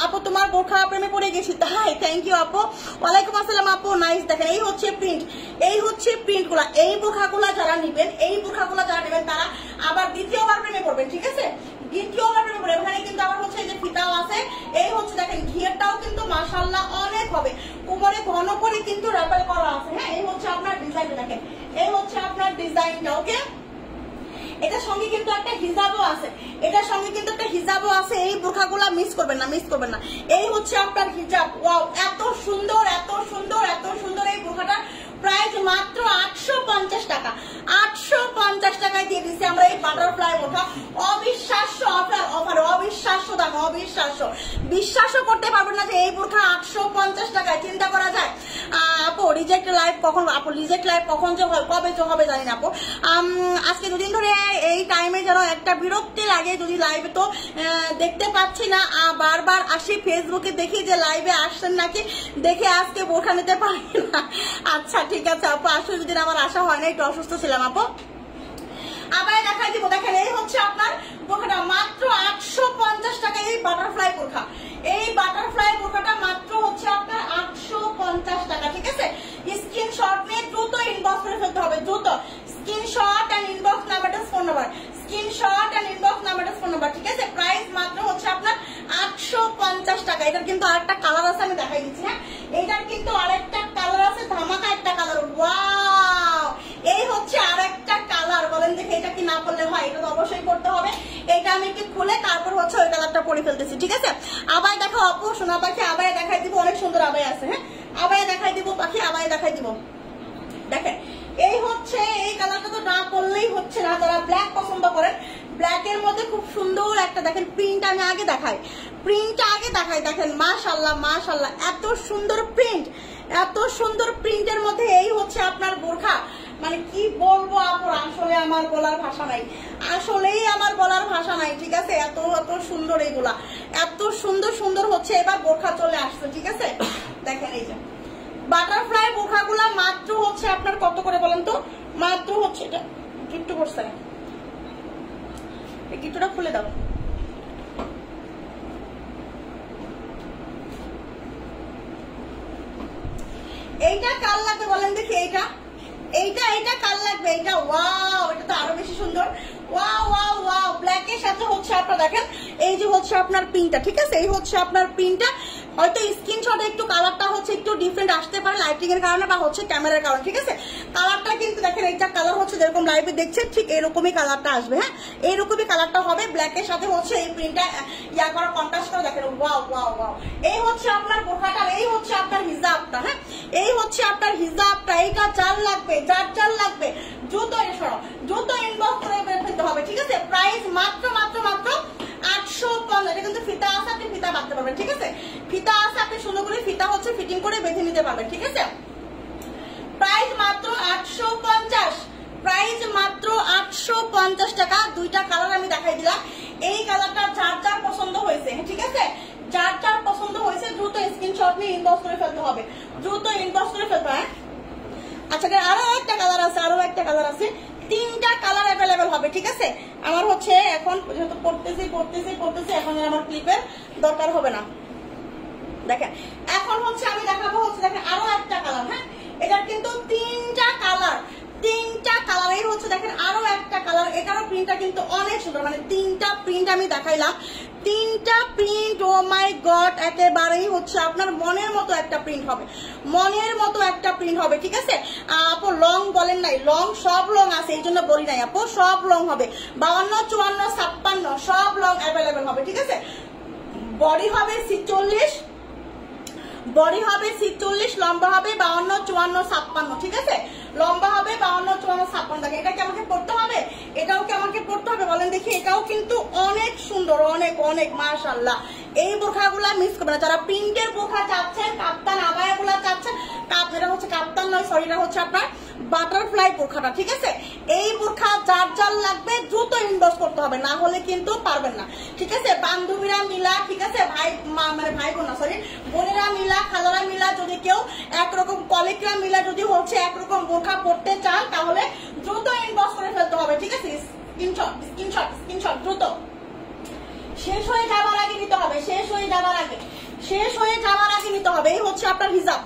আপু তোমার বোরখা প্রেমে পড়ে গেছি, তাই থ্যাংক ইউ আপু। ওয়ালাইকুম আসসালাম আপু, নাইস। দেখেন এই হচ্ছে প্রিন্ট, এই হচ্ছে প্রিন্ট গুলা। এই বোরখাগুলা যারা নিবেন, এই বোরখাগুলা যারা নেবেন তারা আবার দ্বিতীয়বার প্রেমে পড়বেন, ঠিক আছে। দ্বিতীয়বার প্রেমে পড়বেন। এখানে কিন্তু আবার হচ্ছে যে ফিতাও আছে। এই হচ্ছে দেখেন ঘিয়েরটাও কিন্তু মাশাআল্লাহ অনেক হবে, কোমরে ঘন করে কিন্তু র্যাপেল করা আছে, হ্যাঁ এই হচ্ছে আপনার ডিজাইনটা, দেখেন এই হচ্ছে আপনার ডিজাইনটা, ওকে। এটার সঙ্গে কিন্তু একটা হিজাবও আছে, এটার সঙ্গে কিন্তু একটা হিজাবও আছে। এই বোরখাগুলা মিস করবেন না, মিস করবেন না। এই হচ্ছে আপনার হিজাব, ওয়াও এত সুন্দর, এত সুন্দর, এত সুন্দর। এই বোরখাটা প্রাইস মাত্র 850 টাকা, 850 টাকায় দিয়ে দিচ্ছি আমরা এই বাটারফ্লাই বোরখা। অবিশ্বাস্য অফার, অবিশ্বাস্য দাম, অবিশ্বাস্য, বিশ্বাসও করতে পারবেন না যে এই বোরখা 850 টাকায়, চিন্তা করা যায়। আপু রিজেক্ট লাইভ কখন, আপু রিজেক্ট লাইভ কখন যে হয়, কবে যে হবে জানি না আপু। আজকে দুদিন ধরে এই টাইমে যেন একটা বিরক্তি লাগে, যদি লাইভে তো দেখতে পাচ্ছি না, বারবার আসি ফেসবুকে দেখি যে লাইভে আসছেন নাকি, দেখে আজকে বোরখা নিতে পারি না। আচ্ছা ঠিক আছে আপু, আসলে যদি আমার আশা হয় না, একটু অসুস্থ ছিলাম আপু। আবার দেখাই দিব, দেখেন এই হচ্ছে আপনার বোরখাটা মাত্র 850 টাকা। এই বাটারফ্লাই বোরখা, এই বাটারফ্লাই বোরখাটা মাত্র হচ্ছে আপনার 850 টাকা, ঠিক আছে। স্ক্রিনশট নিয়ে দ্রুত ইনবক্স করে ফেলতে হবে, দ্রুত স্ক্রিনশট এন্ড ইনবক্স নাম্বারটা phone number, screenshot and inbox নাম্বারটা ফোন নাম্বার, ঠিক আছে। প্রাইস মাত্র হচ্ছে আপনার 850 টাকা। এটার কিন্তু আরেকটা কালার আছে, আমি দেখাই দিচ্ছি, হ্যাঁ এটার কিন্তু আরেকটা কালার আছে, ধামাকা একটা কালার, ওয়াও এই হচ্ছে আরেকটা কালার। বলেন দেখে এটা কি না করলে হয়, এটা তো অবশ্যই করতে হবে। এটা আমি কি খুলে তারপর হচ্ছে ওই কালারটা পরে ফেলতেছি, ঠিক আছে। আবার দেখো আপু সোনা পাখি, আবার দেখাই দিব, অনেক সুন্দর আবার আছে, হ্যাঁ আবার দেখাই দিব পাখি, আবার দেখাই দিব। দেখেন এই হচ্ছে এই কালারটা তো না করলেই হচ্ছে না, যারা ব্ল্যাক পছন্দ করেন, ব্ল্যাকের মধ্যে খুব সুন্দর একটা দেখেন প্রিন্ট, আমি আগে দেখাই, প্রিন্টটা আগে দেখাই। দেখেন মাশাআল্লাহ মাশাআল্লাহ, এত সুন্দর প্রিন্ট, এত সুন্দর প্রিন্টের মধ্যে এই হচ্ছে আপনার বোরখা। মানে কি বলবো আপুর, আসলে আমার বলার ভাষা নাই, আসলেই আমার বলার ভাষা নাই, ঠিক আছে। এত এত সুন্দর এইগুলা, এত সুন্দর সুন্দর হচ্ছে। এবার বোরখা চলে আসছে, ঠিক আছে। দেখেন এই যে বাটারফ্লাই বোরখাগুলা মাত্র হচ্ছে আপনার কত করে বলেন তো, মাত্র হচ্ছে এটা গিফট করছে, এই গিফটটা খুলে দাও। এইটা কার লাগবে বলেন দেখি, এইটা এইটা এইটা কার লাগবে, এইটা ওয়াও, এটা তো আরো বেশি সুন্দর, ওয়াও ওয়াও ওয়াও। ব্ল্যাকের সাথে হচ্ছে আপনার দেখেন এই যে হচ্ছে আপনার প্রিন্টটা, ঠিক আছে। এই হচ্ছে আপনার প্রিন্টটা, হয়তো স্ক্রিনশটে একটু কালারটা হচ্ছে একটু ডিফারেন্ট আসতে পারে লাইটিং এর কারণে বা হচ্ছে ক্যামেরার কারণে, ঠিক আছে। কালারটা কিন্তু দেখেন এইটা কালার হচ্ছে যেরকম লাইভে দেখছেন ঠিক এরকমই কালারটা আসবে। হ্যাঁ, এইরকমই কালারটা হবে, ব্ল্যাকের সাথে হচ্ছে এই প্রিন্টটা ইয়া করা কন্ট্রাস্ট করে দেখেন। ওয়াও ওয়াও ওয়াও, এই হচ্ছে আপনার বোরখাটা, এই হচ্ছে আপনার হিজাবটা। হ্যাঁ, এই হচ্ছে আপনার হিজাবটা। এইটা যার লাগবে, যার লাগবে দ্রুত এসো, দ্রুত ইনবক্স করে বের ফেলতে হবে। ঠিক আছে, প্রাইস মাত্র মাত্র মাত্র 850। এটা কিন্তু ফিতা আছে, আপনি ফিতা বাঁধতে পারবেন। ঠিক আছে, ফিতা আছে, আপনি সুন্দর করে ফিতা হচ্ছে ফিটিং করে বেঁধে নিতে পারবেন। ঠিক আছে, প্রাইস মাত্র 850, প্রাইস মাত্র 850 টাকা। দুইটা কালার আমি দেখাই দিলাম। এই কালারটা যার পছন্দ হয়েছে, ঠিক আছে, যার পছন্দ হয়েছে দ্রুত স্ক্রিনশট নিয়ে ইনবক্স করে ফেলতে হবে, দ্রুত ইনবক্স করে ফেলতে হবে। আচ্ছা, আরো একটা কালার আছে, আরো একটা কালার আছে, 3টা কালার অ্যাভেলেবেল হবে। ঠিক আছে, আমার হচ্ছে এখন যেহেতু পড়তেছি এখন আমার ক্লিপের দরকার হবে না। দেখেন এখন হচ্ছে আমি দেখাবো হচ্ছে, দেখেন আরো একটা কালার। হ্যাঁ, এটার কিন্তু 3টা কালার, 3টা কালারই হচ্ছে। দেখেন আরো একটা কালার, এটারও প্রিন্টটা কিন্তু অনেক সুন্দর। মানে 3টা প্রিন্ট আমি দেখাইলাম, 3টা প্রিন্ট, ও মাই গড, একেবারেই হচ্ছে আপনার মনের মতো একটা প্রিন্ট হবে, মনের মতো একটা প্রিন্ট হবে। ঠিক আছে আপু, লং বলেন নাই, লং সব লং আছে, এই জন্য বলি নাই আপু, সব লং হবে, 52, 54, 56 সব লং অ্যাভেলেবেল হবে। ঠিক আছে, বডি হবে 46, বডি হবে 46, লম্বা হবে 52, 54, 56। ঠিক আছে, লম্বা হবে 52, 54, 56। দেখেন এটা কি আমাকে পড়তে হবে, এটাও কি আমাকে পড়তে হবে বলেন দেখি। এটাও কিন্তু অনেক সুন্দর, অনেক অনেক মাশাআল্লাহ। এই বোরখাগুলা মিস করবে না, যারা প্রিন্টের বোরখা চাচ্ছেন, কাপ্তান আবায়াগুলা চাচ্ছেন। এটা হচ্ছে কাপ্তান নয়, সরি, এটা হচ্ছে আপনার বাটারফ্লাই বোরখাটা। ঠিক আছে, এই বোরখা যার লাগবে দ্রুত ইনবক্স করতে হবে, না হলে কিন্তু পারবেন না। ঠিক আছে, বান্ধবীরা মিলা, ঠিক আছে, মানে ভাই বোন না, সরি, বোনেরা মিলা, খালারা মিলা, যদি কেউ একরকম, কলিগরা মিলা যদি হচ্ছে একরকম বোরখা পড়তে চান, তাহলে দ্রুত ইনবক্স করে ফেলতে হবে। ঠিক আছে, স্ক্রিনশট দ্রুত শেষ হয়ে যাবার আগে নিতে হবে, শেষ হয়ে যাবার আগে নিতে হবে। এই হচ্ছে আপনার হিজাব,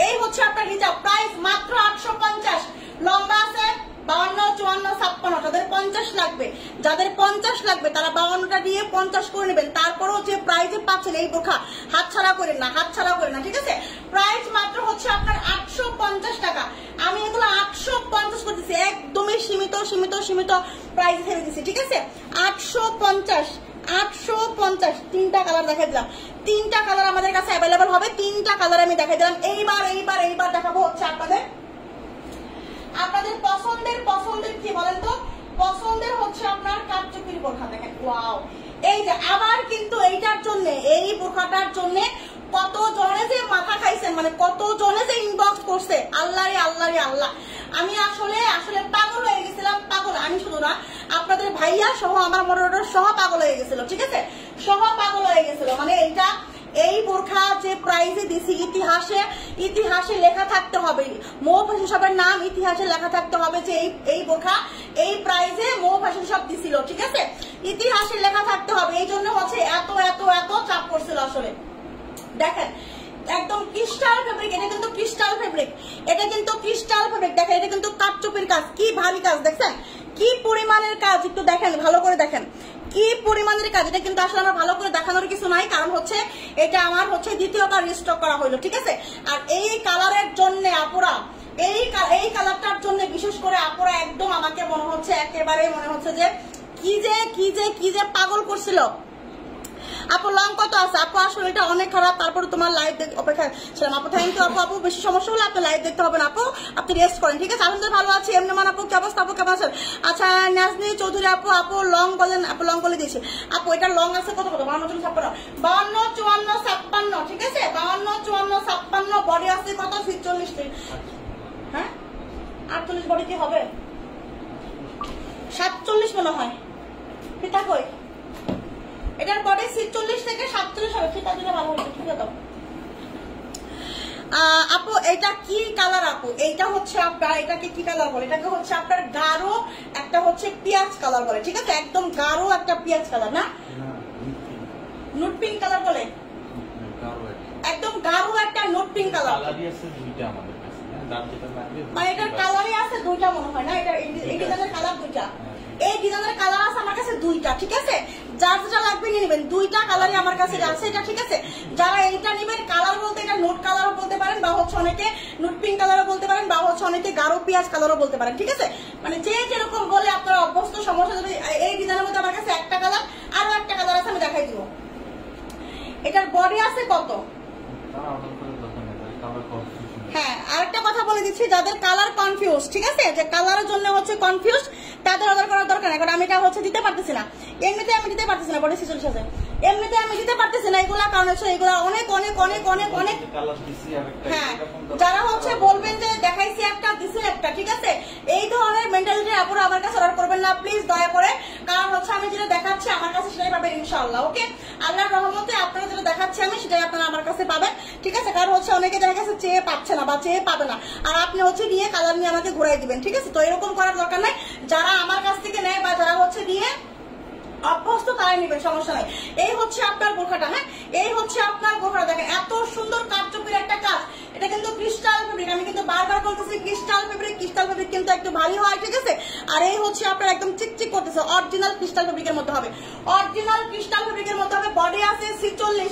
এই হচ্ছে আপনার হিজাব। প্রাইস মাত্র 850, লম্বা আছে 52, 54, 56। যাদের 50 লাগবে, যাদের 50 লাগবে তারা 52টা দিয়ে 50 করে নেবেন। তারপরেও যে প্রাইসে পাচ্ছেন এই বোরখা, হাতছাড়া করেন না, হাতছাড়া করেন না। ঠিক আছে, প্রাইস মাত্র হচ্ছে আপনার 850 টাকা। আমি এগুলো 850 করে দিচ্ছি, একদমই সীমিত সীমিত সীমিত প্রাইস ছেড়ে দিচ্ছি। ঠিক আছে, 850, 850। 3টা কালার দেখাই দিলাম, 3টা কালার আমাদের কাছে অ্যাভেলেবল হবে, 3টা কালার আমি দেখাই দিলাম। এইবার দেখাবো হচ্ছে আপনাদের পছন্দের কি বলেন তো, পছন্দের হচ্ছে আপনার কাটচুপির বোরখা। দেখেন ওয়াও, এই যে আবার কিন্তু এইটার জন্য, এই বোরখাটার জন্য কত জনে যে মাথা খাইছেন, মানে কত জনে যে ইনবক্স করছে, আল্লাহ রে আল্লাহ রে আল্লাহ। আমি আসলে পাগল হয়ে গেছিলাম, পাগল আমি শুধু না, আপনাদের ভাইয়া সহ আমার মডারেটর সহ পাগল হয়ে গেছিল। ঠিক আছে, সহ পাগল হয়ে গেছিল। মানে এইটা, এই বোরখা যে প্রাইজে দিছি, ইতিহাসে লেখা থাকতে হবে, মৌ ফ্যাশন শপের নাম ইতিহাসে লেখা থাকতে হবে যে এই বোরখা এই প্রাইজে মৌ ফ্যাশন শপ দিছিল। ঠিক আছে, ইতিহাসে লেখা থাকতে হবে, এই জন্য হচ্ছে এত এত এত চাপ করছিল। আসলে দেখেন একদম ক্রিস্টাল ফেব্রিক, এটা কিন্তু ক্রিস্টাল ফেব্রিক, এটা কিন্তু ক্রিস্টাল ফেব্রিক। দেখেন এটা কিন্তু কাটচুপির কাজ, কি ভারী কাজ, দেখছেন কি পরিমাণের কাজ, একটু দেখেন, ভালো করে দেখেন কি পরিমাণের কাজ। এটা কিন্তু আসলে আমার ভালো করে দেখানোর কিছু নাই, কারণ হচ্ছে এটা আমার হচ্ছে দ্বিতীয়বার রিস্টক করা হইলো। ঠিক আছে, আর এই কালারের জন্য আপুরা, এই কালারটার জন্য বিশেষ করে আপুরা একদম আমাকে মনে হচ্ছে, একেবারে মনে হচ্ছে যে কি যে পাগল করছিল। আপু লং কত আছে? আপু আসলে এটা অনেক খারাপ, তারপরে তোমার লাইভ অপেক্ষা ছিলাম। আপু থ্যাংক ইউ আপু। বেশি সমস্যা হলে আপনি লাইভ দেখতে হবে না আপু, আপনি রেস্ট করেন। ঠিক আছে, আলহামদুলিল্লাহ ভালো আছি। এমনি মান আপু কি অবস্থা? আপু কেমন আছেন? আচ্ছা নাজনী চৌধুরী আপু লং বলেন, আপু লং বলে দিয়েছি। আপু এটা লং আছে কত 52, 54, 56। ঠিক আছে, 52, 54, 56। বডি আছে কত 46। হ্যাঁ 48 বডি কি হবে? 47 মনে হয়। ফিতা কই? এটার বডি 46 থেকে 47 হবে। ফিতা দিলে ভালো হতো। ঠিক আছে আপু, এটা কি কালার আপু? এইটা হচ্ছে আপনার, এটাকে কি কালার বলে? এটাকে হচ্ছে আপনার গাঢ় একটা হচ্ছে পেঁয়াজ কালার বলে। ঠিক আছে, একদম গাঢ় একটা পেঁয়াজ কালার, না নুট পিঙ্ক কালার বলে, একদম গাঢ় একটা নুট পিঙ্ক কালার। মানে এটার কালারই আছে দুইটা মনে হয়, না? এটা এই ডিজাইনের কালার দুইটা, এই ডিজাইনের কালার আছে আমার কাছে দুইটা। ঠিক আছে, যার যেটা লাগবে নিয়ে নেবেন। দুইটা কালারই আমার কাছে আছে এটা, ঠিক আছে। যারা এইটা নেবেন, কালার বলতে এটা নোট কালারও বলতে পারেন, বা হচ্ছে অনেকে নোট পিঙ্ক কালারও বলতে পারেন, বা হচ্ছে অনেকে গাঢ় পেঁয়াজ কালারও বলতে পারেন, ঠিক আছে। মানে যে যেরকম বলে আপনারা অভ্যস্ত, সমস্যা যদি। এই ডিজাইনের মধ্যে আমার কাছে একটা কালার, আরো একটা কালার আছে, আমি দেখাই দিব। এটার বডি আছে কত? হ্যাঁ, আরেকটা কথা বলে দিচ্ছি, যাদের কালার কনফিউজ, ঠিক আছে, যে কালারের জন্য হচ্ছে কনফিউজ, তাদের অর্ডার করার দরকার নেই। কারণ আমি এটা হচ্ছে দিতে পারতেছি না, এমনিতে আমি দিতে পারতেছি না, বডি 46,000 এমনিতে আমি দিতে পারতেছি না এগুলা। কারণ হচ্ছে এগুলা অনেক অনেক অনেক অনেক অনেক। হ্যাঁ, যারা হচ্ছে বলবেন যে দেখাইছি একটা দিছি একটা, ঠিক আছে, এই ধরনের মেন্টালিটি আপুরা আমার কাছে অর্ডার করবেন না প্লিজ, দয়া করে। কারণ হচ্ছে আমি যেটা দেখাচ্ছি আমার কাছে সেটাই পাবেন ইনশাআল্লাহ, ওকে। আল্লাহর রহমতে আপনারা যেটা দেখাচ্ছি আমি সেটাই আপনারা আমার কাছে পাবেন, ঠিক আছে। কারণ হচ্ছে অনেকে দেখা গেছে চেয়ে পাচ্ছে না বা চেয়ে পাবে না, আর আপনি হচ্ছে নিয়ে কালার নিয়ে আমাকে ঘুরাই দিবেন, ঠিক আছে। তো এরকম করার দরকার নাই। যারা আমার কাছ থেকে নেয় বা যারা হচ্ছে দিয়ে অভ্যস্ত তারাই নেবেন, সমস্যা নাই। এই হচ্ছে আপনার বোরখাটা, হ্যাঁ, এই হচ্ছে আপনার বোরখাটা। দেখেন এত সুন্দর কাঠচুপির একটা কাজ, এটা কিন্তু ক্রিস্টাল ফেব্রিক। আমি কিন্তু বারবার বলতেছি ক্রিস্টাল ফেব্রিক, ক্রিস্টাল ফেব্রিক কিন্তু একটু ভারী হয়, ঠিক আছে। আর এই হচ্ছে আপনার একদম চিকচিক করতেছে, অরিজিনাল ক্রিস্টাল ফেব্রিকের মধ্যে হবে, অরিজিনাল ক্রিস্টাল ফেব্রিকের মধ্যে হবে। বডি আছে 46,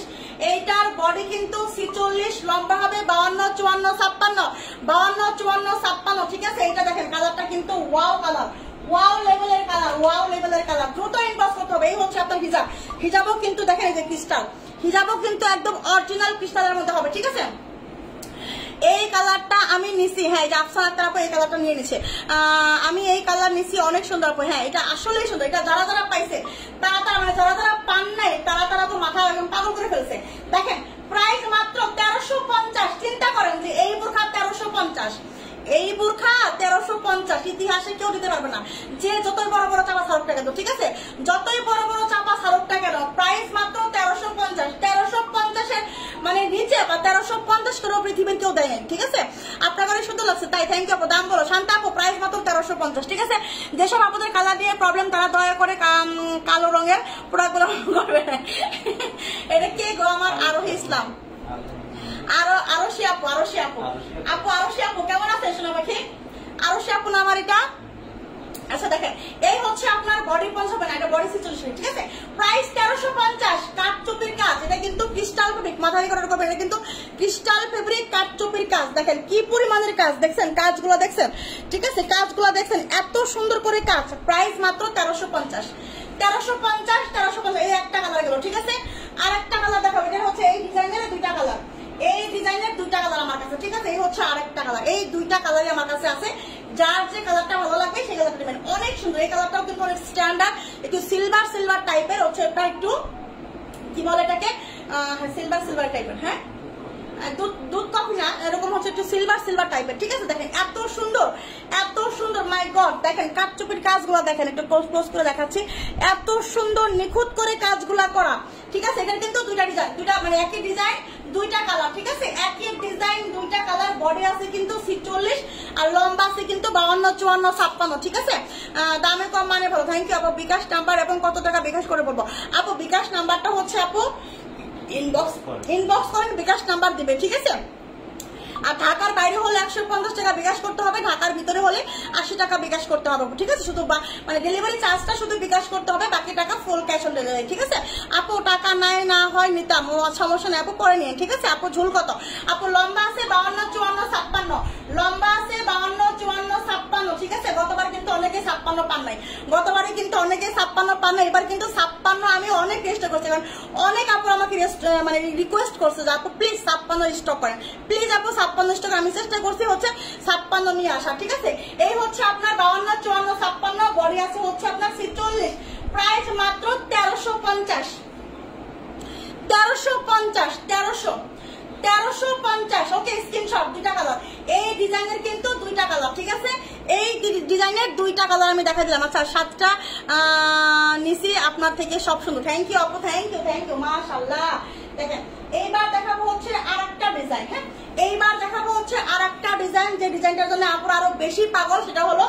এইটার বডি কিন্তু 46, লম্বা হবে 52, 54, 56, 52, 54, 56, ঠিক আছে। এটা দেখেন কালারটা কিন্তু ওয়াও কালার, ওয়াও লেভেলের কালার, ওয়াও লেভেলের কালার। দ্রুত ইনবক্স করতে হবে। এই হচ্ছে আপনার হিজাব, হিজাবও কিন্তু দেখেন এই যে ক্রিস্টাল, হিজাবও কিন্তু একদম অরিজিনাল ক্রিস্টালের মধ্যে হবে, ঠিক আছে। এই কালারটা আমি নিছি, হ্যাঁ, এটা আফসানা আক্তার আপু এই কালারটা নিয়ে নিছে। আমি এই কালার নিছি, অনেক সুন্দর আপু, হ্যাঁ, এটা আসলেই সুন্দর। এটা যারা যারা পাইছে তারা তারা, মানে যারা যারা পান নাই তারা তারা তো মাথা একদম পাগল করে ফেলছে। দেখেন প্রাইস মাত্র 1350। চিন্তা করেন যে এই বোরখা 1350, এই বোরখা 1350 ইতিহাসে কেউ দিতে পারবে না। যে যতই বড় বড় চাপা সারুকটা কেন, ঠিক আছে, যতই বড় বড় চাপা সারুকটা কেন, প্রাইস মাত্র 1350। 1350 মানে নিচে বা 1350 করে পৃথিবীর কেউ দেয় নাই, ঠিক আছে। আপনার কাছে সুন্দর লাগছে তাই থ্যাংক ইউ আপু। দাম বলো শান্তা আপু, প্রাইস মাত্র 1350, ঠিক আছে। যেসব আপনাদের কালার দিয়ে প্রবলেম তারা দয়া করে কালো রঙের প্রোডাক্টগুলো করবে। এটা কে গো? আমার আরোহী ইসলাম, আরশি আপু, আরশি আপু, আপু আরশি আপু কেমন আছে সোনা পাখি? আরশি আপু না আমার এটা। আচ্ছা দেখেন এই হচ্ছে আপনার বডি 55, এটা বডি 46, ঠিক আছে। প্রাইস 1350, কাঠচুপির কাজ। এটা কিন্তু ক্রিস্টাল ফেব্রিক, মাথায় করার করবেন, এটা কিন্তু ক্রিস্টাল ফেব্রিক, কাঠচুপির কাজ। দেখেন কি পরিমাণের কাজ, দেখছেন কাজগুলো দেখছেন, ঠিক আছে, কাজগুলো দেখছেন এত সুন্দর করে কাজ। প্রাইস মাত্র 1350, 1350, 1350। এই একটা কালার গেল, ঠিক আছে। আর একটা কালার দেখাবো, এটা হচ্ছে এই ডিজাইনের দুইটা কালার, এই ডিজাইনের দুইটা কালার আমার কাছে, ঠিক আছে। এই হচ্ছে আরেকটা কালার, এই দুইটা কালারই আমার কাছে আছে। যার যে কালারটা ভালো লাগবে সেই কালারটা নেবেন, অনেক সুন্দর। এই কালারটাও কিন্তু অনেক স্ট্যান্ডার্ড, একটু সিলভার সিলভার টাইপের হচ্ছে, এটা একটু কি বলে এটাকে, সিলভার সিলভার টাইপের, হ্যাঁ, দুধ কফি না, এরকম হচ্ছে একটু সিলভার সিলভার টাইপের, ঠিক আছে। দেখেন এত সুন্দর, এত সুন্দর, মাই গড। দেখেন কাঠচুপির কাজগুলো দেখেন, একটু ক্লোজ করে দেখাচ্ছি, এত সুন্দর নিখুঁত করে কাজগুলা করা, ঠিক আছে। এখানে কিন্তু দুইটা ডিজাইন, দুইটা মানে একই ডিজাইন দুইটা কালার, ঠিক আছে, একই ডিজাইন দুইটা কালার। বডি আছে কিন্তু 46 আর লম্বা আছে কিন্তু 52, 54, 56, ঠিক আছে। দামে কম মানে ভালো। থ্যাংক ইউ আপু। বিকাশ নাম্বার এবং কত টাকা বিকাশ করে বলবো আপু? বিকাশ নাম্বারটা হচ্ছে আপু ইনবক্স করেন, বিকাশ নাম্বার দিবে, ঠিক আছে। আর ঢাকার বাইরে হলে 150 টাকা বিকাশ করতে হবে, ঢাকার ভিতরে হলে 80 টাকা বিকাশ করতে হবে, ঠিক আছে। শুধু মানে ডেলিভারি চার্জটা শুধু বিকাশ করতে হবে, বাকি টাকা ফুল ক্যাশ অন ডেলিভারি, ঠিক আছে। আপু টাকা নাই না হয় নিতাম, সমস্যা নেই আপু, করে নিন, ঠিক আছে। আপু ঝুল কত? আপু লম্বা আছে 52, 54, 56, লম্বা আছে 52, 54, 56, ঠিক আছে। গতবার কিন্তু অনেকে 56 পান নাই, গতবারে কিন্তু অনেকে 56 পান নাই, এবার কিন্তু 56 আমি অনেক চেষ্টা করছি, কারণ অনেক আপু আমাকে মানে রিকোয়েস্ট করছে যে আপু প্লিজ 56 স্টক করেন, প্লিজ আপু 56 টাকা। আমি চেষ্টা করছি হচ্ছে 56 নিয়ে আসা, ঠিক আছে। এই হচ্ছে আপনার 52, 54, 56, বডি আছে হচ্ছে আপনার 46, প্রাইস মাত্র 1350, 1350, 1350, ওকে। স্ক্রিনশট, দুইটা কালার, এই ডিজাইনের কিন্তু দুইটা কালার, ঠিক আছে। এই ডিজাইনের দুইটা কালার আমি দেখা দিলাম। আচ্ছা 7টা নিছি আপনার থেকে, সব সুন্দর। থ্যাংক ইউ আপু, থ্যাংক ইউ, থ্যাংক ইউ, মাশাআল্লাহ। দেখেন এইবার দেখাবো হচ্ছে আরেকটা ডিজাইন, হ্যাঁ, এইবার দেখাবো হচ্ছে আরেকটা ডিজাইন, যে ডিজাইনটার জন্য আপুরা আরো বেশি পাগল, সেটা হলো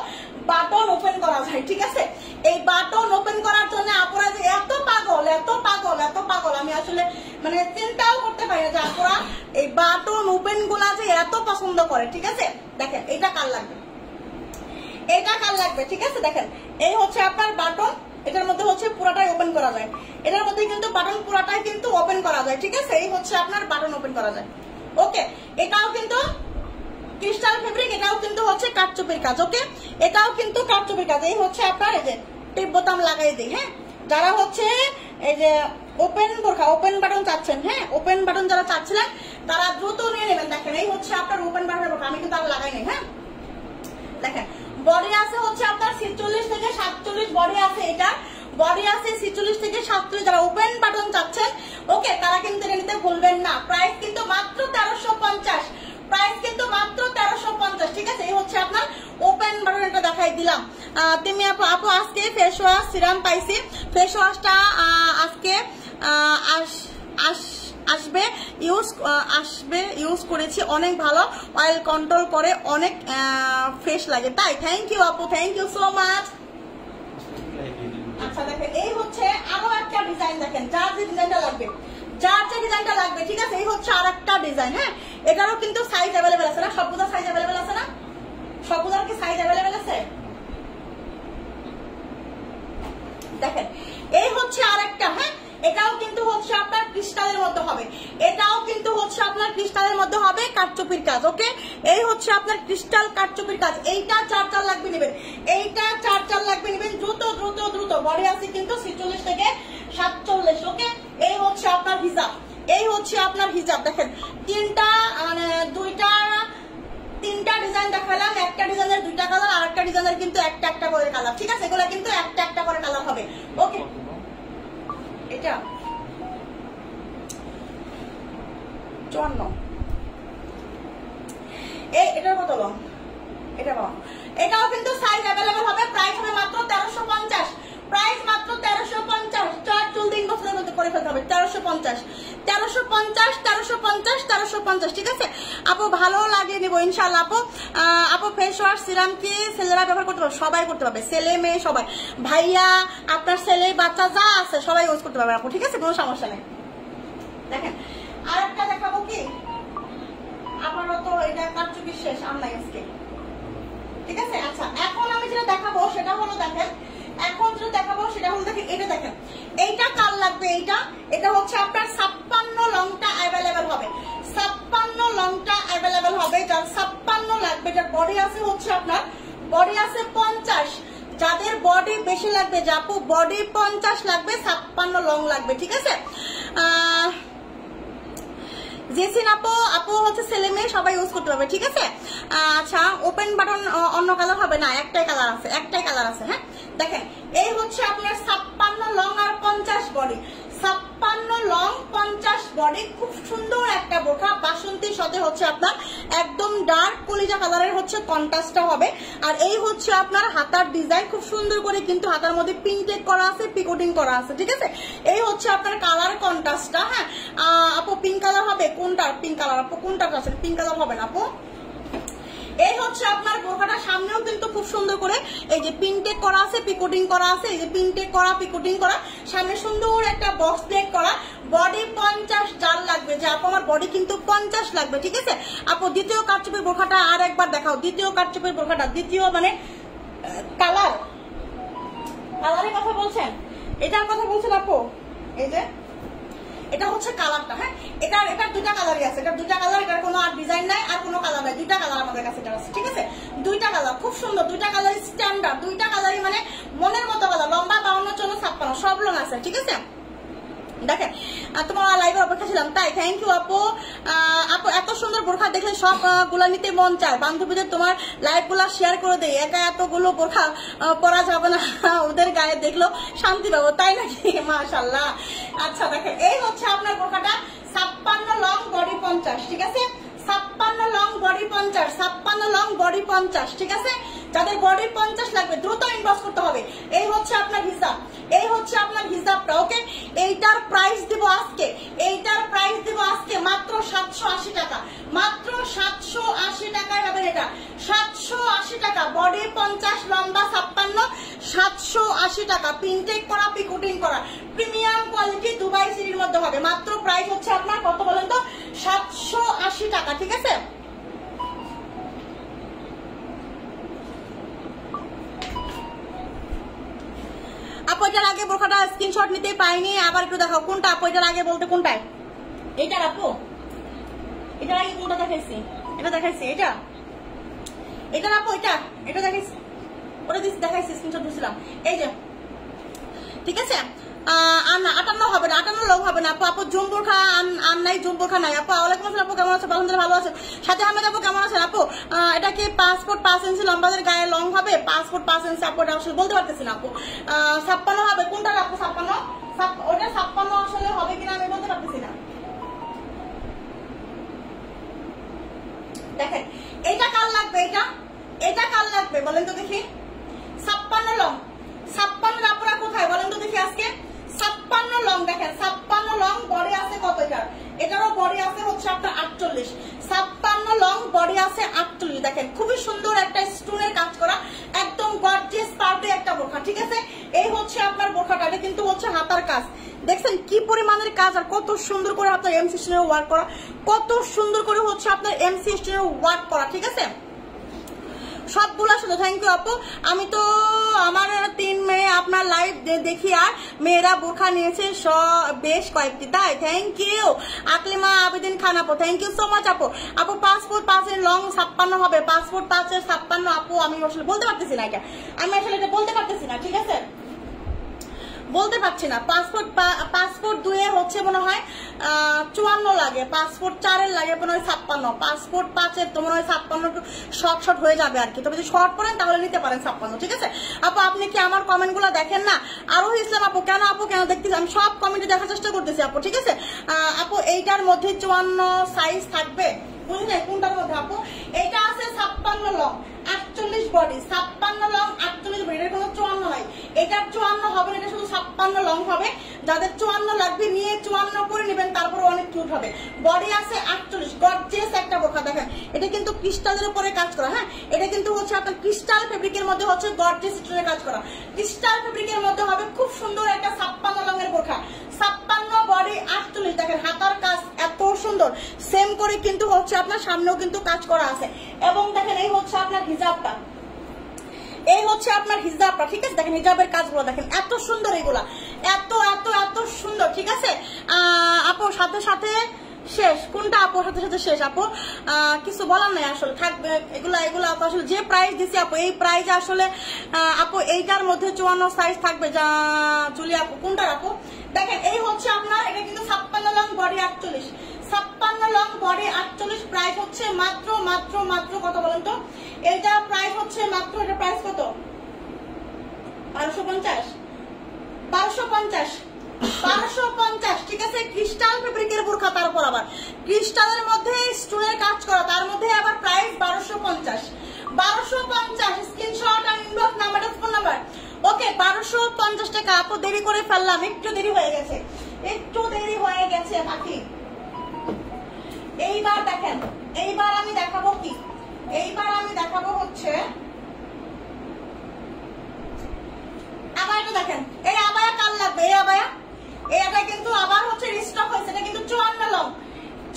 বাটন ওপেন করা যায়, ঠিক আছে। এই বাটন ওপেন করার জন্য আপুরা যে এত পাগল, এত পাগল, এত পাগল, আমি আসলে মানে চিন্তাও করতে পারি না যে আপুরা এই বাটন ওপেন গুলা যে এত পছন্দ করে, ঠিক আছে। দেখেন এটা কার লাগবে, এটা কার লাগবে, ঠিক আছে। দেখেন এই হচ্ছে আপনার বাটন, এটার মধ্যে হচ্ছে পুরাটাই ওপেন করা যায়, এটার মধ্যে কিন্তু বাটন পুরাটাই কিন্তু ওপেন করা যায়, ঠিক আছে? এই হচ্ছে আপনার বাটন ওপেন করা যায়। ওকে, এটাও কিন্তু ক্রিস্টাল ফেব্রিক, এটাও কিন্তু হচ্ছে কাঠচুপির কাজ। ওকে, এটাও কিন্তু কাঠচুপির কাজ। এই হচ্ছে আপনার এই যে টিপ বোতাম লাগাই দিই, হ্যাঁ? যারা হচ্ছে এই যে ওপেন বোরখা, ওপেন বাটন চাচ্ছেন, হ্যাঁ, ওপেন বাটন যারা চাচ্ছিলেন তারা দ্রুত নিয়ে নেবেন। দেখেন এই হচ্ছে আপনার ওপেন বাটনের বোরখা, আমি কিন্তু আর লাগাই নাই, হ্যাঁ? দেখেন বডি আছে হচ্ছে আপনার 46 থেকে 47 বডি আছে, এটা বডি আছে 46 থেকে 47। যারা ওপেন বাটন চাচ্ছেন ওকে তারা কিন্তু এটা নিতে ভুলবেন না। প্রাইস কিন্তু মাত্র 1350, প্রাইস কিন্তু মাত্র 1350, ঠিক আছে? এই হচ্ছে আপনার ওপেন বাটন, এটা দেখাই দিলাম। তুমি আপু আজকে ফেস ওয়াশ সিরাম পাইছি, ফেস ওয়াশটা আজকে আসবে ইউজ করেছি, অনেক ভালো, অয়েল কন্ট্রোল করে, অনেক ফ্রেশ লাগে। তাই থ্যাংক ইউ আপু, থ্যাংক ইউ সো মাচ। আচ্ছা দেখেন এই হচ্ছে আরো একটা ডিজাইন, দেখেন যার যে ডিজাইনটা লাগবে, যার যে ডিজাইনটা লাগবে, ঠিক আছে? এই হচ্ছে আর একটা ডিজাইন, হ্যাঁ? এটারও কিন্তু সাইজ অ্যাভেলেবেল আছে না? সবগুলো সাইজ অ্যাভেলেবেল আছে না? সবগুলোর কি সাইজ অ্যাভেলেবেল আছে? দেখেন এই হচ্ছে আর একটা, হ্যাঁ? এটাও কিন্তু হচ্ছে আপনার ক্রিস্টালের মধ্যে হবে, এটাও কিন্তু হচ্ছে আপনার ক্রিস্টালের মধ্যে হবে, কাঠচুপির কাজ। ওকে, এই হচ্ছে আপনার ক্রিস্টাল কাঠচুপির কাজ। এইটা 4 লাগবে নেবেন, এইটা 4 লাগবে নেবেন, দ্রুত দ্রুত দ্রুত। বডি আছে কিন্তু 46 থেকে 47। ওকে, এই হচ্ছে আপনার হিজাব, এই হচ্ছে আপনার হিজাব। দেখেন তিনটা মানে তিনটা ডিজাইন দেখালাম, একটা ডিজাইনের 2টা কালার, আর একটা ডিজাইনের কিন্তু একটা একটা করে কালার, ঠিক আছে? এগুলো কিন্তু একটা একটা করে কালার হবে। ওকে, এটা 54, এটার কত লং? এটা লং, এটাও কিন্তু সাইজ অ্যাভেলেবেল হবে। প্রাইস হবে মাত্র 1350, প্রাইস মাত্র 1350। 4 চুল 3 বছরের মধ্যে করে ফেলতে হবে। 1350, 1350, 1350, 1350, ঠিক আছে? আপু ভালো লাগিয়ে নিব ইনশাআল্লাহ। আপু ফেস ওয়াশ সিরাম কি ছেলেরা ব্যবহার করতে পারবে? সবাই করতে পারবে, ছেলে মেয়ে সবাই, ভাইয়া আপনার ছেলে বাচ্চা যা আছে সবাই ইউজ করতে পারবে আপু, ঠিক আছে? কোনো সমস্যা নেই। দেখেন আরেকটা দেখাবো কি, আমারও তো এটা কাটচুপি শেষ, আমরা আজকে, ঠিক আছে? আচ্ছা এখন আমি যেটা দেখাবো সেটা হলো, দেখেন এখন যেটা দেখাবো সেটা হলো, দেখেন এটা, দেখেন এইটা কাল লাগবে, এটা হচ্ছে আপনার 56 লংটা অ্যাভেলেবেল হবে, 56 লংটা অ্যাভেলেবেল হবে। যার 56 লাগবে, যার বডি আছে হচ্ছে আপনার বডি আছে 50, যাদের বডি বেশি লাগবে, যে আপু বডি 50 লাগবে, 56 লং লাগবে, ঠিক আছে? জেসিন আপু হচ্ছে ছেলে মেয়ে সবাই ইউজ করতে পারবে, ঠিক আছে? আচ্ছা ওপেন বাটন অন্য কালার হবে না, একটাই কালার আছে, একটাই কালার আছে, হ্যাঁ? দেখেন এই হচ্ছে আপনার 56 লং আর 50 বডি, 56 লং 50 বডি, খুব সুন্দর একটা বোরখা। বাসন্তী সাথে হচ্ছে আপনার একদম ডার্ক কলিজা কালারের হচ্ছে কন্ট্রাস্টটা হবে। আর এই হচ্ছে আপনার হাতার ডিজাইন, খুব সুন্দর করে কিন্তু হাতার মধ্যে পিনটেক করা আছে, পিকোটিং করা আছে, ঠিক আছে? এই হচ্ছে আপনার কালার কন্ট্রাস্টটা, হ্যাঁ? আপু পিঙ্ক কালার হবে কোনটা? পিঙ্ক কালার আপু কোনটা আছে? পিঙ্ক কালার হবে না আপু? এই হচ্ছে আপনার বোরখাটা সামনেও কিন্তু খুব সুন্দর করে এই যে পিনটেক করা আছে, পিকোটিং করা আছে, এই যে পিনটেক করা, পিকোটিং করা, সামনে সুন্দর একটা বক্স প্লেট করা। বডি 50 জাল লাগবে, যে আপু আমার বডি কিন্তু 50 লাগবে, ঠিক আছে? আপু দ্বিতীয় কাটচুপির বোরখাটা আর একবার দেখাও, দ্বিতীয় কাটচুপির বোরখাটা, দ্বিতীয় মানে কালারের কথা বলছেন, এটার কথা বলছেন আপু? এই যে এটা হচ্ছে কালারটা, হ্যাঁ? এটার 2টা কালারই আছে, এটার 2টা কালার, এটার কোনো আর ডিজাইন নাই, আর কোনো কালার নাই, 2টা কালার আমাদের কাছে এটা আছে, ঠিক আছে? 2টা কালার খুব সুন্দর, 2টা কালার স্ট্যান্ডার্ড, 2টা কালারই মানে মনের মতো কালার, লম্বা 52, 54, 56 সব লং আছে, ঠিক আছে? দেখেন তোমার লাইভে অপেক্ষা ছিলাম, তাই থ্যাংক ইউ আপু। আপু এত সুন্দর বোরখা দেখলে সব গুলা নিতে মন চায়, বান্ধবীদের তোমার লাইভ গুলা শেয়ার করে দেয়, একা এতগুলো বোরখা পরা যাবে না, ওদের গায়ে দেখলো শান্তি পাবো, তাই নাকি? মাশাআল্লাহ। আচ্ছা দেখেন এই হচ্ছে আপনার বোরখাটা 56 লং বডি 50, ঠিক আছে? 56 লং বডি 50, 56 লং বডি 50, ঠিক আছে? যাদের বডি 50 লাগবে দ্রুত ইনবক্স করতে হবে। এই হচ্ছে আপনার হিসাব, এই হচ্ছে আপনার হিসাবটা। ওকে, এইটার প্রাইস দিব আজকে, এইটার প্রাইস দিব আজকে মাত্র 780 টাকা, মাত্র 780 টাকায় পাবেন এটা, 780 টাকা। বডি 50, লম্বা 56, 780 টাকা। পিনটেক করা, পিকোটিং করা, প্রিমিয়াম কোয়ালিটি দুবাই সিরির মধ্যে হবে। মাত্র প্রাইস হচ্ছে আপনার কত বলেন তো? 780 টাকা, ঠিক আছে? আপু এটার আগে বোরখাটা স্ক্রিনশট নিতে পাইনি, আবার একটু দেখাও কোনটা আপু এটার আগে বলতে কোনটায়? এইটার আপু এটার আগে কোনটা দেখাইছি? এটা দেখাইছি এটা, এটা আপু এটা দেখাইছি, ওটা দেখাইছি স্ক্রিনশট দিছিলাম এই যে, ঠিক আছে। আর না 58 হবে না, 58 লং হবে না আপু। আপু জুম বোরখা আর নাই, জুম বোরখা নাই আপু। ওয়ালাইকুম আসসালাম আপু, কেমন আছেন? আলহামদুলিল্লাহ ভালো আছেন। সাথে আহমেদ আপু কেমন আছেন আপু? এটা কি 5 ফুট 5 ইঞ্চি লম্বাদের গায়ে লং হবে? 5 ফুট 5 ইঞ্চি আপু এটা আসলে বলতে পারতেছি না আপু। 56 হবে কোনটা আপু? 56 ওটা 56 আসলে হবে কিনা আমি বলতে পারতেছি না। দেখেন এটা কার লাগবে? এটা কার লাগবে বলেন তো দেখি? 56 লং, 56 আপুরা কোথায় বলেন তো দেখি আজকে? 56 লং দেখেন, 56 লং বডি আছে কত এটার? এটারও বডি আছে হচ্ছে আপনার 48। 56 লং বডি আছে 48। দেখেন খুবই সুন্দর একটা স্টোনের কাজ করা, একদম গর্জিয়াস পার্টি একটা বোরখা, ঠিক আছে। এই হচ্ছে আপনার বোরখাটা, এটা কিন্তু হচ্ছে হাতার কাজ। দেখছেন কি পরিমাণের কাজ, আর কত সুন্দর করে আপনার এমসি স্টোনের ওয়ার্ক করা, কত সুন্দর করে হচ্ছে আপনার এমসি স্টোনের ওয়ার্ক করা, ঠিক আছে। সবগুলো শুধু থ্যাংক ইউ আপু। আমি তো আমার 3 মেয়ে আপনার লাইভ দেখি, আর মেয়েরা বোরখা নিয়েছে বেশ কয়েকটি, তাই থ্যাংক ইউ। আকলিমা আবেদিন খান আপু থ্যাংক ইউ সো মাচ আপু। আপু 5 ফুট 5 এর লং 56 হবে, 5 ফুট 5 এর 56 আপু। আমি আসলে বলতে পারতেছি না, আমি আসলে এটা বলতে পারতেছি না, ঠিক আছে, বলতে পারছি না। 5 ফুট 2 এর হচ্ছে মনে হয় 54 লাগে, 5 ফুট 4 এর লাগে মনে হয় 56, 5 ফুট 5 এর তো মনে হয় 56 একটু শর্ট হয়ে যাবে আর কি। তবে যদি শর্ট করেন তাহলে নিতে পারেন 56, ঠিক আছে আপু। আপনি কি আমার কমেন্ট গুলো দেখেন না? আরো ইসলাম আপু কেন দেখতেছি? আমি সব কমেন্টে দেখার চেষ্টা করতেছি আপু, ঠিক আছে। আপু এইটার মধ্যে 54 সাইজ থাকবে, বুঝলেন কোনটার মধ্যে আপু? এটা আছে 56 লং 48 বডি, 56 লং 48 বডি, এটার কোনো 54 নাই। এটার 54 হবে না, এটা শুধু 56 লং হবে। যাদের 54 লাগবে নিয়ে 54 করে নেবেন, তারপরে অনেক কিউট হবে। বডি আছে 48, গর্জিয়াস একটা বোরখা। দেখেন এটা কিন্তু ক্রিস্টালের উপরে কাজ করা, হ্যাঁ এটা কিন্তু হচ্ছে আপনার ক্রিস্টাল ফেব্রিকের মধ্যে হচ্ছে গর্জিয়াস স্টোনের কাজ করা, ক্রিস্টাল ফেব্রিকের মধ্যে হবে খুব সুন্দর একটা 56 লং এর বোরখা। 56 বডি 48, দেখেন হাতার কাজ এত সুন্দর, সেম করে কিন্তু হচ্ছে আপনার সামনেও কিন্তু কাজ করা আছে। এবং দেখেন এই হচ্ছে আপনার হিজাবটা, এই হচ্ছে আপনার হিজাবটা, ঠিক আছে। দেখেন হিজাবের কাজগুলো দেখেন এত সুন্দর, এগুলা এত এত এত সুন্দর, ঠিক আছে আপু। সাথে সাথে শেষ কোনটা আপু? সাথে সাথে শেষ আপু, কিছু বলার নাই আসলে, থাকবে এগুলা আপু। আসলে যে প্রাইস দিছি আপু, এই প্রাইস আসলে আপু এইটার মধ্যে 54 সাইজ থাকবে। যা জুলি আপু কোনটার আপু? দেখেন এই হচ্ছে আপনার, এটা কিন্তু 56 long body 48, 56 long body 48, price হচ্ছে মাত্র মাত্র মাত্র কত বলেন তো? এটা প্রাইস হচ্ছে মাত্র, এটা প্রাইস কত? 1250, ঠিক আছে। ক্রিস্টাল ফেব্রিকের বোরখা, তারপর আবার ক্রিস্টালের মধ্যে স্টোনের কাজ করা, তার মধ্যে আবার প্রাইস 1250 স্ক্রিনশট আর ইনবক্স নাম্বারটা ফোন নাম্বার। ওকে 1250 টাকা আপু। দেরি করে ফেললাম, একটু দেরি হয়ে গেছে বাকি। এইবার দেখেন, এইবার আমি দেখাবো কি? এইবার আমি দেখাবো হচ্ছে আবায়াটা। দেখেন এই আবায়া কার লাগবে? এই আবায়া, এটা কিন্তু আবার হচ্ছে রিস্টক হয়েছে, এটা কিন্তু 54 লং,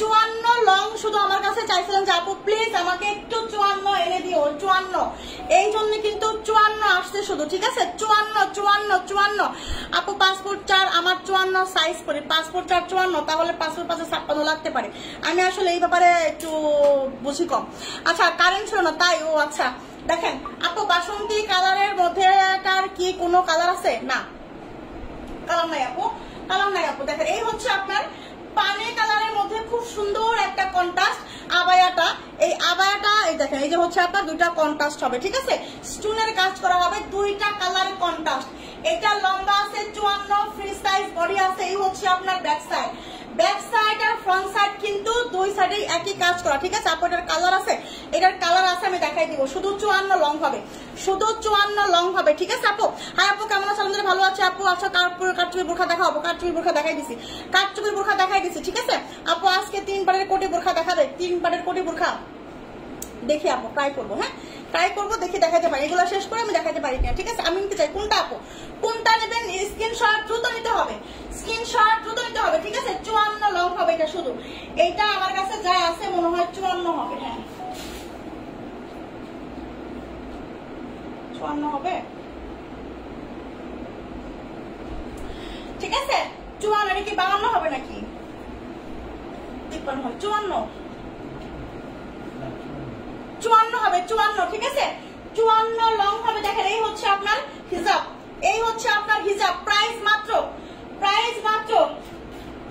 54 লং। শুধু আমার কাছে চাইছিলেন যে আপু প্লিজ আমাকে একটু 54 এনে দিও, 54, এই জন্য কিন্তু 54 আসছে শুধু, ঠিক আছে। 54 আপু 5 ফুট 4, আমার 54 সাইজ করি, 5 ফুট 4 54, তাহলে 5 ফুট 5 56 লাগতে পারে। আমি আসলে এই ব্যাপারে একটু বুঝি কম। আচ্ছা কারেন্ট ছিল না তাই, ও আচ্ছা। দেখেন আপু বাসন্তী কালারের মধ্যে কার কি কোনো কালার আছে? না, কালার নাই আপু, কালার নাই আপু। দেখেন এই হচ্ছে আপনার পানি কালারের মধ্যে খুব সুন্দর একটা কন্ট্রাস্ট আবায়াটা। এই আবায়াটা এই দেখেন, এই যে হচ্ছে আপনার দুইটা কন্ট্রাস্ট হবে, ঠিক আছে। স্টোনের কাজ করা হবে, দুইটা কালারের কন্ট্রাস্ট। এটা লম্বা আছে 54, ফ্রি সাইজ বডি আছে। এই হচ্ছে আপনার ব্যাক সাইড, ব্যাক সাইড আর ফ্রন্ট সাইড কিন্তু দুই সাইডে একই কাজ করা, ঠিক আছে আপু। এটার কালার আছে, এটার কালার আছে, আমি দেখাই দিব। শুধু 54 লং হবে, শুধু 54 লং হবে, ঠিক আছে আপু। হাই আপু কেমন আছেন? আলহামদুলিল্লাহ ভালো আছে আপু। আচ্ছা কারচুপির বোরখা দেখাবো, কারচুপির বোরখা দেখাই দিছি, কারচুপির বোরখা দেখাই দিছি, ঠিক আছে আপু। আজকে 3 পাড়ের কোটি বোরখা দেখাবে, 3 পাড়ের কোটি বোরখা দেখি আপু, ট্রাই করবো, হ্যাঁ ট্রাই করবো, দেখি দেখাতে পারি। এগুলো শেষ করে আমি দেখাতে পারি কিনা, ঠিক আছে। আমি নিতে চাই কোনটা আপু, কোনটা নেবেন? স্ক্রিনশট দ্রুত নিতে হবে, স্ক্রিনশট দ্রুত নিতে হবে, ঠিক আছে। 54 লং হবে এটা শুধু। এইটা আমার কাছে যা আছে মনে হয় 54 হবে, হ্যাঁ 54 হবে। 56 হয় 54 হবে 54, ঠিক আছে 54 লং হবে। দেখেন এই হচ্ছে আপনার হিজাব, এই হচ্ছে আপনার হিজাব। প্রাইস মাত্র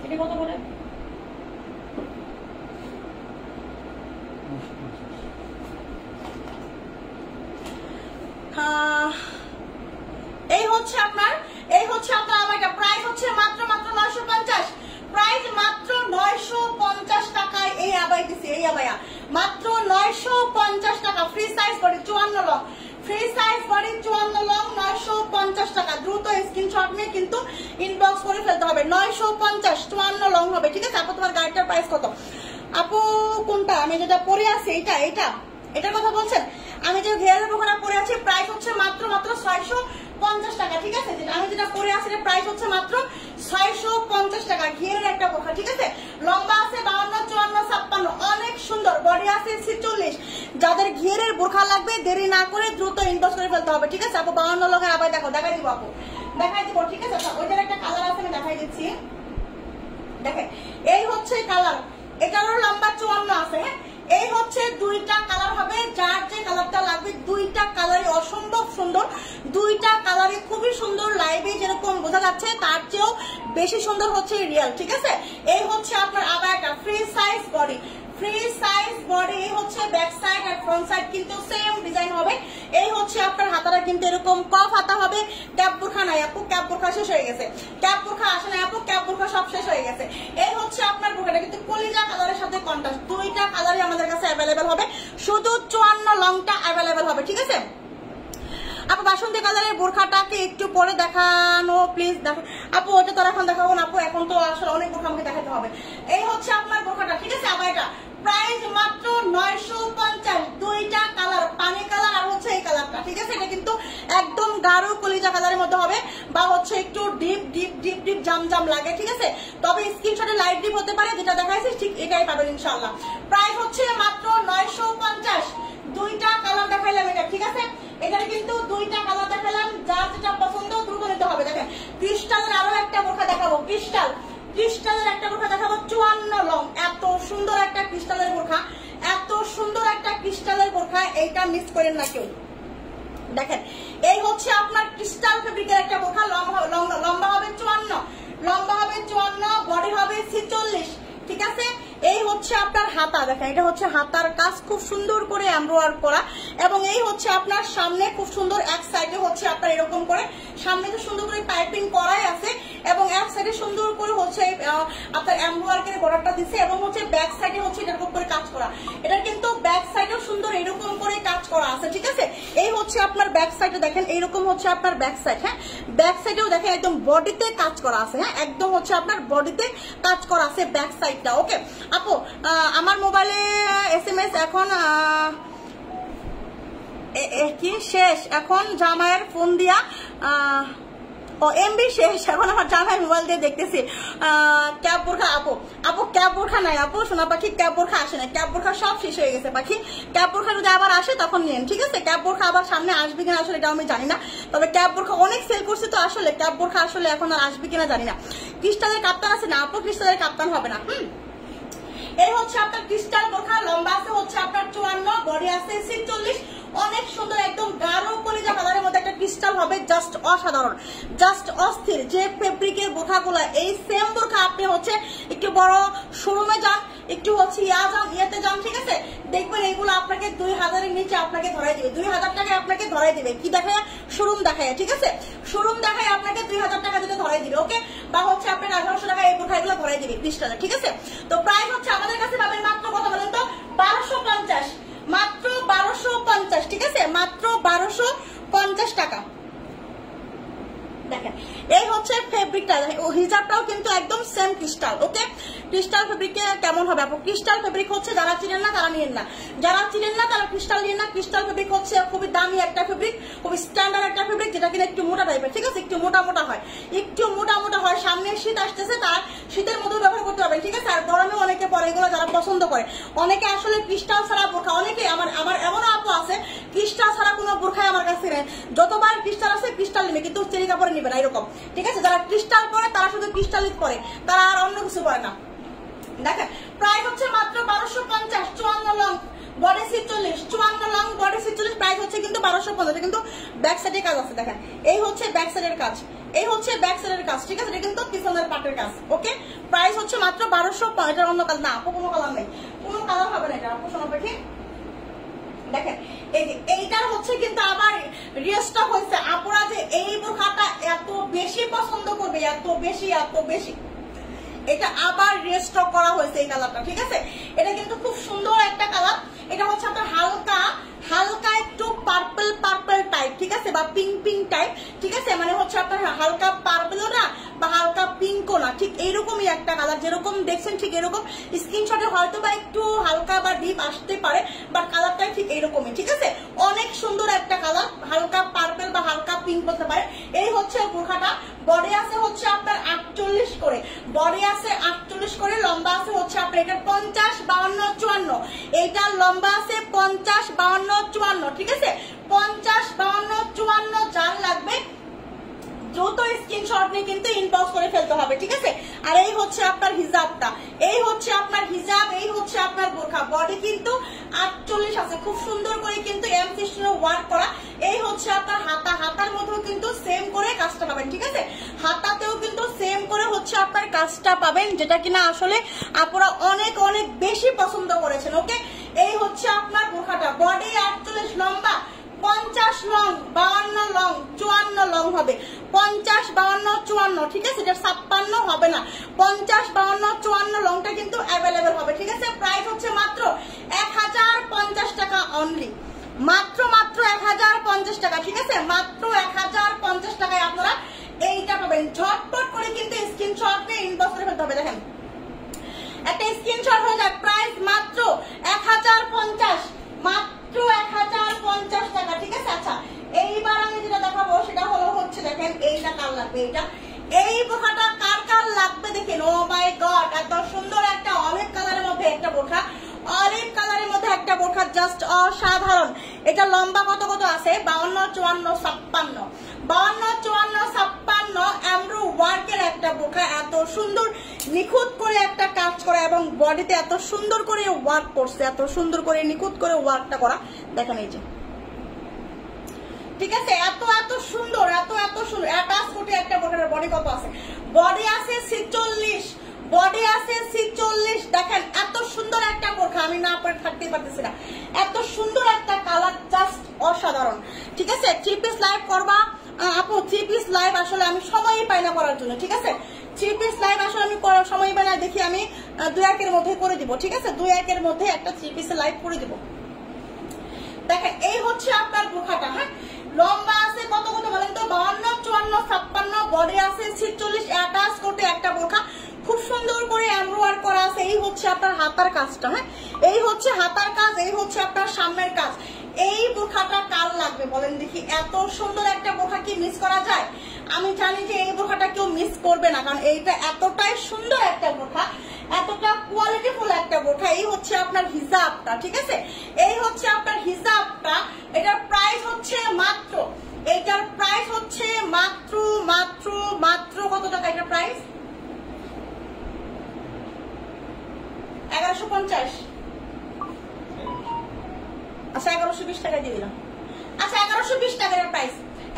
এটা কত বলে? এই হচ্ছে আপনার আমারটা প্রাইস হচ্ছে মাত্র 950, প্রাইস মাত্র 950 টাকায় এই আবাই দিছি, এই আবায়া মাত্র 950 টাকা। Free size body 54 long, free size body 54 long 950 টাকা। দ্রুত স্ক্রিনশট নিয়ে কিন্তু ইনবক্স করে ফেলতে হবে। 950 54 লং হবে, ঠিক আছে আপু? তোমার গাড়িটার প্রাইস কত আপু? কোনটা আমি যেটা পরে আছি এটার কথা বলছেন? আমি যে ঘেরের বোরখাটা পরে আছি প্রাইস হচ্ছে মাত্র 650 টাকা, ঠিক আছে? আমি যেটা পরে আছি প্রাইস হচ্ছে মাত্র 650 টাকা। ঘেরের একটা বোরখা, ঠিক আছে? লম্বা আছে 52, 54, 56, অনেক সুন্দর। বডি আছে 46। যাদের ঘেরের বোরখা লাগবে দেরি না করে দ্রুত ইনবক্স করে ফেলতে হবে, ঠিক আছে আপু? 52 লঙ্কা আবার দেখাই দিব আপু, দেখাই দিব, ঠিক আছে? ওইটার একটা কালার আছে আমি দেখাই দিচ্ছি। দেখেন এই হচ্ছে কালার, এটারও লম্বা 54 আছে। হ্যাঁ, এই হচ্ছে দুইটা কালার হবে। যার যে কালারটা লাগবে, দুইটা কালারই অসম্ভব সুন্দর, দুইটা কালারই খুবই সুন্দর। লাইভে যেরকম বোঝা যাচ্ছে তার চেয়েও বেশি সুন্দর হচ্ছে রিয়েল, ঠিক আছে? এই হচ্ছে আপনার আবার একটা free size body, free size body. এই হচ্ছে ব্যাক সাইড আর ফ্রন্ট সাইড কিন্তু সেম ডিজাইন হবে। এই হচ্ছে আপনার হাতাটা কিন্তু এরকম কফ হাতা হবে। ক্যাপ বোরখা নাই আপু, ক্যাপ বোরখা শেষ হয়ে গেছে, ক্যাপ বোরখা আসে না আপু, ক্যাপ বোরখা সব শেষ হয়ে গেছে। এই হচ্ছে আপনার বোরখাটা কিন্তু কলিজা কালারের সাথে কন্ট্রাস্ট, দুইটা কালারই আমাদের কাছে অ্যাভেলেবেল হবে। শুধু 54 লংটা অ্যাভেলেবেল হবে, ঠিক আছে আপু? বাসন্তী কালারের বোরখাটাকে একটু পরে দেখানো প্লিজ। দেখো আপু, ওটা তো এখন দেখাবো না আপু, এখন তো আসলে অনেক বোরখা আমাকে দেখাতে হবে। এই হচ্ছে আপনার বোরখাটা, ঠিক আছে? আবার এটা প্রাইস মাত্র 950, দুইটা কালার, পানি কালার আর হচ্ছে এই কালারটা, ঠিক আছে? এটা কিন্তু একদম গাঢ় কলিজা কালারের মধ্যে হবে, বা হচ্ছে একটু ডিপ ডিপ ডিপ ডিপ জাম লাগে, ঠিক আছে? তবে স্ক্রিনশটে লাইট ডিপ হতে পারে, যেটা দেখাইছি ঠিক এটাই পাবেন ইনশাআল্লাহ। প্রাইস হচ্ছে মাত্র 950, দুইটা কালার দেখাইলাম এটা, ঠিক আছে? এখানে কিন্তু দুইটা কালার দেখালাম, যার যেটা পছন্দ দ্রুত নিতে হবে। দেখেন ক্রিস্টালের আরো একটা বোরখা দেখাবো, ক্রিস্টালের একটা বোরখা দেখাবো 54 লং। এত সুন্দর একটা ক্রিস্টালের বোরখা, এত সুন্দর একটা ক্রিস্টালের বোরখা, এইটা মিস করেন না কেউ। দেখেন এই হচ্ছে আপনার ক্রিস্টাল ফেব্রিকের একটা বোরখা, লম্বা হবে 54, লম্বা হবে 54, বডি হবে 46, ঠিক আছে? এই হচ্ছে আপনার হাতা, দেখেন এটা হচ্ছে হাতার কাজ খুব সুন্দর করে এমব্রয়ডারি করা, এবং এই হচ্ছে আপনার সামনে খুব সুন্দর, এক সাইডে হচ্ছে আপনার এরকম করে সামনে তো সুন্দর করে পাইপিং করাই আছে, এবং এক সাইডে সুন্দর করে হচ্ছে আপনার এমব্রয়ডারি বর্ডারটা দিচ্ছে, এবং হচ্ছে ব্যাক সাইডে হচ্ছে এরকম করে কাজ করা। এটা কিন্তু ব্যাক সাইডেও সুন্দর এরকম করে কাজ করা আছে, ঠিক আছে? এই হচ্ছে আপনার ব্যাক সাইডে, দেখেন এইরকম হচ্ছে আপনার ব্যাক সাইড। হ্যাঁ, ব্যাক সাইডেও দেখেন একদম বডিতে কাজ করা আছে। হ্যাঁ, একদম হচ্ছে আপনার বডিতে কাজ করা আছে ব্যাক সাইডটা। ওকে আপু, আমার মোবাইলে SMS এখন কি শেষ, এখন জামাইয়ের ফোন দিয়া এমবি শেষ, এখন আমার জামাইয়ের মোবাইল দিয়ে দেখতেছি। ক্যাব বোরখা আপু ক্যাব বোরখা নাই আপু, সোনা পাখি ক্যাব বোরখা আসে না, ক্যাব বোরখা সব শেষ হয়ে গেছে পাখি। ক্যাব বোরখা যদি আবার আসে তখন নিন, ঠিক আছে? ক্যাব বোরখা আবার সামনে আসবে কিনা আসলে এটা আমি জানি না, তবে ক্যাব বোরখা অনেক সেল করছে, তো আসলে ক্যাব বোরখা আসলে এখন আর আসবে কিনা জানি না। ক্রিস্টালের কাপ্তান আছে না আপু? ক্রিস্টালের কাপ্তান হবে না। এই হচ্ছে আপনার ক্রিস্টাল বোরখা, লম্বা আছে হচ্ছে আপনার 54, বডি আছে 46, অনেক সুন্দর একদম গাঢ় কলিজা কালারের মধ্যে একটা ক্রিস্টাল হবে, জাস্ট অসাধারণ, জাস্ট অস্থির। যে ফেব্রিকের বোরখাগুলো, এই সেম বোরখা আপনি হচ্ছে একটু বড় শোরুমে যান, একটু হচ্ছে ইয়েতে যান, ঠিক আছে? দেখবেন এগুলো আপনাকে 2000-এর নিচে আপনাকে ধরাই দিবে, 2000 টাকায় আপনাকে ধরাই দিবে। কি দেখায়? শোরুম দেখায়, ঠিক আছে? শোরুম দেখায় আপনাকে 2000 টাকা দিতে ধরাই দিবে। ওকে, বা হচ্ছে আপনার 1800 টাকা এই বোরখা এগুলো ধরাই দিবে ক্রিস্টালে, ঠিক আছে? তো প্রাইস হচ্ছে আমাদের কাছে পাবেন মাত্র কত বলেন তো? 1250, মাত্র 1250, ঠিক আছে? মাত্র 1250 টাকা। দেখেন এই হচ্ছে ফেব্রিকটা, হিজাবটাও কিন্তু একদম সেম ক্রিস্টাল। ওকে, ক্রিস্টাল ফেব্রিকে কেমন হবে আপু? ক্রিস্টাল ফেব্রিক হচ্ছে যারা চিনেন না তারা নিয়েন না, যারা চিনেন না তারা ক্রিস্টাল নিয়েন না। ক্রিস্টাল ফেব্রিক হচ্ছে খুবই দামি একটা ফেব্রিক, খুবই স্ট্যান্ডার্ড একটা ফেব্রিক, যেটা কিনা একটু মোটা টাইপের, ঠিক আছে? একটু মোটা হয়, একটু মোটা হয়। সামনে শীত আসতেছে, তার শীতের মধ্যে ব্যবহার করতে পারবেন, ঠিক আছে? আর গরমে অনেকে পরে, এগুলো যারা পছন্দ করে। অনেকে আসলে ক্রিস্টাল ছাড়া বোরখা, অনেকে আমার এমন আপু আছে ক্রিস্টাল ছাড়া কোনো বোরখায় আমার কাছে নেই, যতবার ক্রিস্টাল আছে ক্রিস্টাল নেবে, কিন্তু চেরি কাপড়ে নিবে না, এরকম, ঠিক আছে? যারা ক্রিস্টাল পরে তারা শুধু ক্রিস্টালিক পরে, তারা আর অন্য কিছু পরে না। দেখেন প্রাইস হচ্ছে মাত্র 1250, 54 long body 46, 54 long body 46, price হচ্ছে কিন্তু 1250। কিন্তু ব্যাক সাইডে কাজ আছে দেখেন, এই হচ্ছে ব্যাক সাইডের কাজ, এই হচ্ছে ব্যাক সাইডের কাজ, ঠিক আছে? এটা কিন্তু পিছনের পাটের কাজ। ওকে, প্রাইস হচ্ছে মাত্র 1250। এটা অন্য কালার না আপু, কোনো কালার নেই, কোনো কালার হবে না এটা আপু। শোনো দেখি, দেখেন এই যে এইটার হচ্ছে কিন্তু আবার রিস্টক হয়েছে। আপুরা যে এই বোরখাটা এত বেশি পছন্দ করবে, এত বেশি এত বেশি, এটা আবার রিস্টক করা হয়েছে এই কালারটা, ঠিক আছে? এটা কিন্তু খুব সুন্দর একটা কালার। এটা হচ্ছে আপনার হালকা হালকা একটু পার্পল পার্পল টাইপ, ঠিক আছে, বা পিঙ্ক পিঙ্ক টাইপ, ঠিক আছে? মানে হচ্ছে আপনার হালকা পার্পলও না বা হালকা পিঙ্কও না, ঠিক এইরকমই একটা কালার। যেরকম দেখছেন ঠিক এরকম, স্ক্রিনশটে হয়তো বা একটু হালকা বা ডিপ আসতে পারে, বাট কালারটাই ঠিক এইরকমই, ঠিক আছে? অনেক সুন্দর একটা কালার, হালকা পার্পল বা হালকা পিঙ্ক বলতে পারে। এই হচ্ছে বোরখাটা। বডি আছে হচ্ছে আপনার 48 করে, বডি আছে 48 করে, লম্বা আছে হচ্ছে আপনার এটা 50, 52, 54। এইটার লম্বা আছে 50, 52, 54, ঠিক আছে? 50, 52, 54 যার লাগবে দ্রুত স্ক্রিনশট নিয়ে কিন্তু ইনবক্স করে ফেলতে হবে, ঠিক আছে? আর এই হচ্ছে আপনার হিজাবটা, এই হচ্ছে আপনার হিজাব, এই হচ্ছে আপনার বোরখা। বডি কিন্তু 48 আছে, খুব সুন্দর করে কিন্তু এম সিস্টেমে ওয়ার্ক করা। এই হচ্ছে আপনার হাতা, হাতার মধ্যেও কিন্তু সেম করে কাজটা পাবেন, ঠিক আছে? হাতাতেও কিন্তু সেম করে হচ্ছে আপনার কাজটা পাবেন, যেটা কিনা আসলে আপনারা অনেক অনেক বেশি পছন্দ করেছেন। ওকে, এই হচ্ছে আপনার বোরখাটা। বডি 48, লম্বা 50 লং, 52 লং, 54 লং হবে। 50, 52, 54, ঠিক আছে? এটা 56 হবে না, 50, 52, 54 লংটা কিন্তু অ্যাভেলেবেল হবে, ঠিক আছে? প্রাইস হচ্ছে মাত্র 1050 টাকা অনলি, মাত্র মাত্র 1050 টাকা, ঠিক আছে? মাত্র 1050 টাকায় আপনারা এইটা পাবেন। ঝটপট করে কিন্তু স্ক্রিনশট নিয়ে ইনবক্স করে ফেলতে হবে। দেখেন একটা স্ক্রিনশট হয়ে যায়, প্রাইস মাত্র 1050, মাত্র 1050 টাকা, ঠিক আছে? আচ্ছা, এইবার আমি যেটা দেখাবো সেটা হলো হচ্ছে দেখেন এইটা কার লাগবে, এইটা এই বোরখাটা কার কার লাগবে দেখেন। ও মাই গড, এত সুন্দর একটা অলিভ কালারের মধ্যে একটা বোরখা, অলিভ কালারের মধ্যে একটা বোরখা, জাস্ট অসাধারণ। এটা লম্বা কত কত আছে? 52, 54, 56, 52, 54, 56 এমব্রো ওয়ার্কের একটা বোরখা। এত সুন্দর নিখুঁত করে একটা কাজ করা এবং বডিতে এত সুন্দর করে ওয়ার্ক করছে, এত সুন্দর করে নিখুঁত করে ওয়ার্কটা করা। দেখেন এই যে, ঠিক আছে? এত এত সুন্দর, এত এত সুন্দর। অ্যাটাচ ফুটে একটা বোরখার বডি কত আছে? বডি আছে 46, বডি আছে 46। দেখেন এত সুন্দর একটা বোরখা, আমি না পরে থাকতে পারতেছি না, এত সুন্দর একটা কালার, জাস্ট অসাধারণ, ঠিক আছে? 3 পিস লাইভ করবা আপু, 3 পিস লাইভ আসলে আমি সময়ই পাই না করার জন্য, ঠিক আছে? 3 পিস লাইভ আসলে আমি সময় পাই না, দেখি আমি 2-1 মধ্যে করে দিব, ঠিক আছে? 2-1 মধ্যে একটা 3 পিস লাইভ করে দিব। দেখেন এই হচ্ছে আপনার বোরখাটা, হ্যাঁ? লম্বা আছে কত কত বলেন তো? 52, 54, 56, বডি আছে 46, অ্যাটাচ করতে একটা বোরখা, খুব সুন্দর করে এমব্রয়ডারি করা আছে। এই হচ্ছে আপনার হাতার কাজটা, হ্যাঁ? এই হচ্ছে হাতার কাজ, এই হচ্ছে আপনার সামনের কাজ। এই বোরখাটা কার লাগবে বলেন দেখি? এত সুন্দর একটা বোরখা কি মিস করা যায়? আমি জানি যে এই বোরখাটা কেউ মিস করবে না, কারণ এইটা এতটাই সুন্দর একটা বোরখা, এতটা কোয়ালিটিফুল একটা বোরখা। এই হচ্ছে আপনার হিজাবটা, ঠিক আছে? এই হচ্ছে আপনার হিজাবটা। এটার প্রাইস হচ্ছে মাত্র, এটার প্রাইস হচ্ছে মাত্র মাত্র মাত্র কত টাকা? এটার প্রাইস 1150। আচ্ছা 1120 টাকা দিয়ে দিলাম। আচ্ছা 1120 টাকার প্রাইস,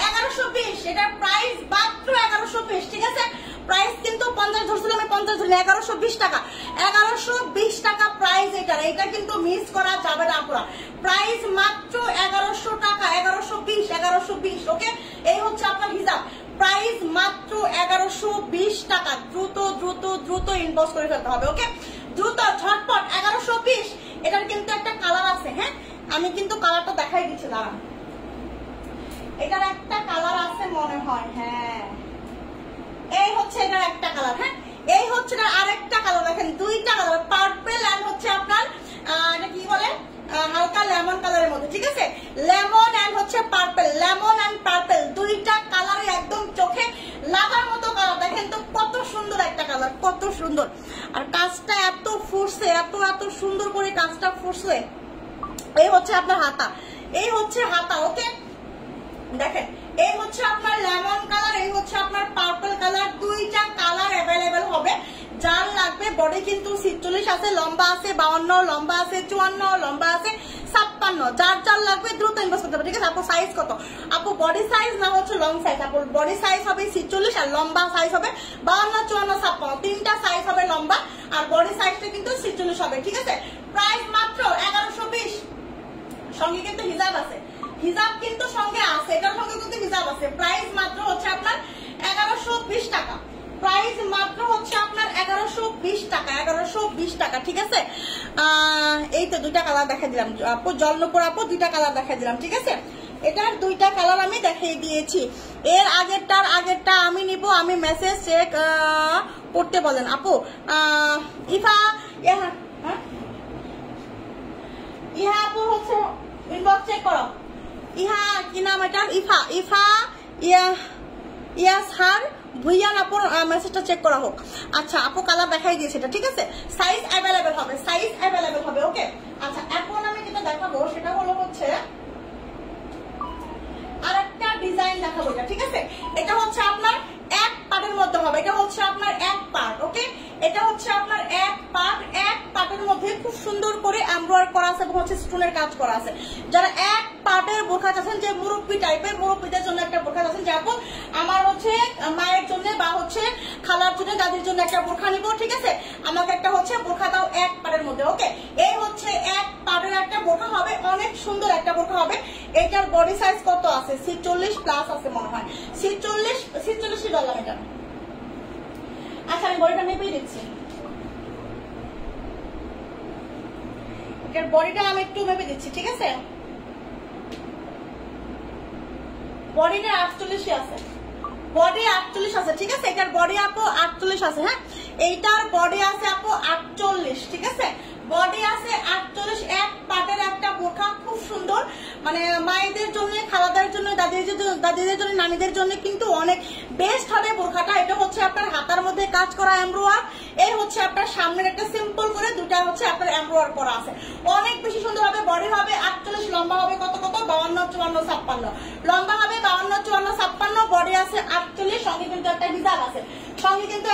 1120, এটার প্রাইস মাত্র 1120, ঠিক আছে? প্রাইস কিন্তু 50 ধরছিলাম, আমি 50 ধরি না, 1120 টাকা, 1120 টাকা প্রাইস এটার। এটা কিন্তু মিস করা যাবে না আপনারা। প্রাইস মাত্র 1100 টাকা, 1120, 1120। ওকে, এই হচ্ছে আপনার হিজাব, প্রাইস মাত্র 1120 টাকা। দ্রুত দ্রুত দ্রুত ইনবক্স করে ফেলতে হবে। ওকে, দ্রুত ঝটপট 1120। এটার কিন্তু একটা কালার আছে, হ্যাঁ? আমি কিন্তু কালারটা দেখাই দিচ্ছি, দাঁড়ান। এটার একটা কালার আছে মনে হয়, হ্যাঁ, এই হচ্ছে এটার একটা কালার, হ্যাঁ? এই হচ্ছে এটার আরেকটা কালার। দেখেন দুইটা কালার, পার্পল এন্ড হচ্ছে আপনার এটা কি বলে, হালকা লেমন কালারের মধ্যে, ঠিক আছে? লেমন এন্ড হচ্ছে পার্পল, লেমন এন্ড পার্পল, দুইটা কালারে একদম চোখে লাগার মতো কালার। দেখেন তো কত সুন্দর একটা কালার, কত সুন্দর। আর কাজটা এত ফুটছে, এত এত সুন্দর করে কাজটা ফুটছে। এই হচ্ছে আপনার হাতা, এই হচ্ছে হাতা। ওকে, দেখেন এই হচ্ছে আপনার লেমন কালার, এই হচ্ছে আপনার পার্পল কালার। দুইটা কালার অ্যাভেলেবেল হবে, যার লাগবে বডি কিন্তু 46 আছে, লম্বা আছে 52, লম্বা আছে 54, লম্বা আছে 56। যার যার লাগবে দ্রুত ইনবক্স করতে হবে, ঠিক আছে? আপু সাইজ কত? আপু বডি সাইজ না হচ্ছে লং সাইজ। আপু বডি সাইজ হবে 46 আর লম্বা সাইজ হবে 52, 54, 56, তিনটা সাইজ হবে লম্বা, আর বডি সাইজটা কিন্তু 46 হবে, ঠিক আছে? প্রাইস মাত্র 1120। সঙ্গে কিন্তু হিজাব আছে, হিজাব কিন্তু সঙ্গে আছে, এটার সঙ্গে কিন্তু হিজাব আছে। প্রাইস মাত্র হচ্ছে আপনার 1120 টাকা। প্রাইস মাত্র হচ্ছে আপনার 1120 টাকা, 1120 টাকা, ঠিক আছে? এই তো দুইটা কালার দেখা দিলাম আপু, জলনপুর আপু দুইটা কালার দেখা দিলাম, ঠিক আছে? এটার দুইটা কালার আমি দেখিয়ে দিয়েছি। এর আগেরটা আমি নিব, আমি মেসেজ চেক করতে বলেন আপু। ইফা ইহা আপু হচ্ছে ইনবক্স চেক করো। ইহা কি নাম এটা? ইফা ইয়াসহার ভুইয়ান আপুর মেসেজটা চেক করা হোক। আচ্ছা আপু কালার দেখাই দিয়েছে এটা, ঠিক আছে? সাইজ অ্যাভেলেবেল হবে, সাইজ অ্যাভেলেবেল হবে, ওকে? আচ্ছা এখন আমি যেটা দেখাবো সেটা হলো হচ্ছে আরেকটা ডিজাইন দেখাবো, এটা ঠিক আছে? এটা হচ্ছে আপনার এক পার্টের মধ্যে হবে, এটা হচ্ছে আপনার এক পার্ট, ওকে? এটা হচ্ছে আপনার এক পার্টের মধ্যে খুব সুন্দর করে এমব্রয়ডারি করা আছে এবং হচ্ছে স্টোনের কাজ করা আছে। যারা এক পার্টের বোরখা চাচ্ছেন, যে মুরব্বি টাইপের, মুরব্বিদের জন্য একটা বোরখা চাচ্ছেন, যে আপু আমার হচ্ছে মায়ের জন্য বা হচ্ছে খালার জন্য, দাদির জন্য একটা বোরখা নিব, ঠিক আছে? আমাকে একটা হচ্ছে বোরখা দাও এক পার্টের মধ্যে, ওকে? এই হচ্ছে এক পার্টের একটা বোরখা হবে, অনেক সুন্দর একটা বোরখা হবে। এটার বডি সাইজ কত আছে? 46 প্লাস আছে মনে হয়, 46 ডলার এটা। আচ্ছা আমি বডিটা মেপে দিচ্ছি, এটার বডিটা আমি একটু মেপে দিচ্ছি, ঠিক আছে? বডিটা 48 আছে, বডি 48 আছে, ঠিক আছে? এটার বডি আপু 48 আছে, হ্যাঁ? এইটার বডি আছে আপু 48, ঠিক আছে? বডি আছে 48, এক পাটের একটা বোরখা, খুব সুন্দর, মানে মায়েদের জন্য, খালাদের জন্য, দাদিদের জন্য, নানিদের জন্য কিন্তু অনেক বেস্ট হবে বোরখাটা। এটা হচ্ছে আপনার হাতার মধ্যে কাজ করা এমব্রয়ডারি, এই হচ্ছে আপনার সামনের একটা সিম্পল করে দুটা হচ্ছে আপনার এমব্রয়ডারি করা আছে, অনেক বেশি সুন্দর হবে। বডি হবে 48, লম্বা হবে কত 52, 54, 56, লম্বা হবে 52, 54, 56, বডি আছে 48, সঙ্গে কিন্তু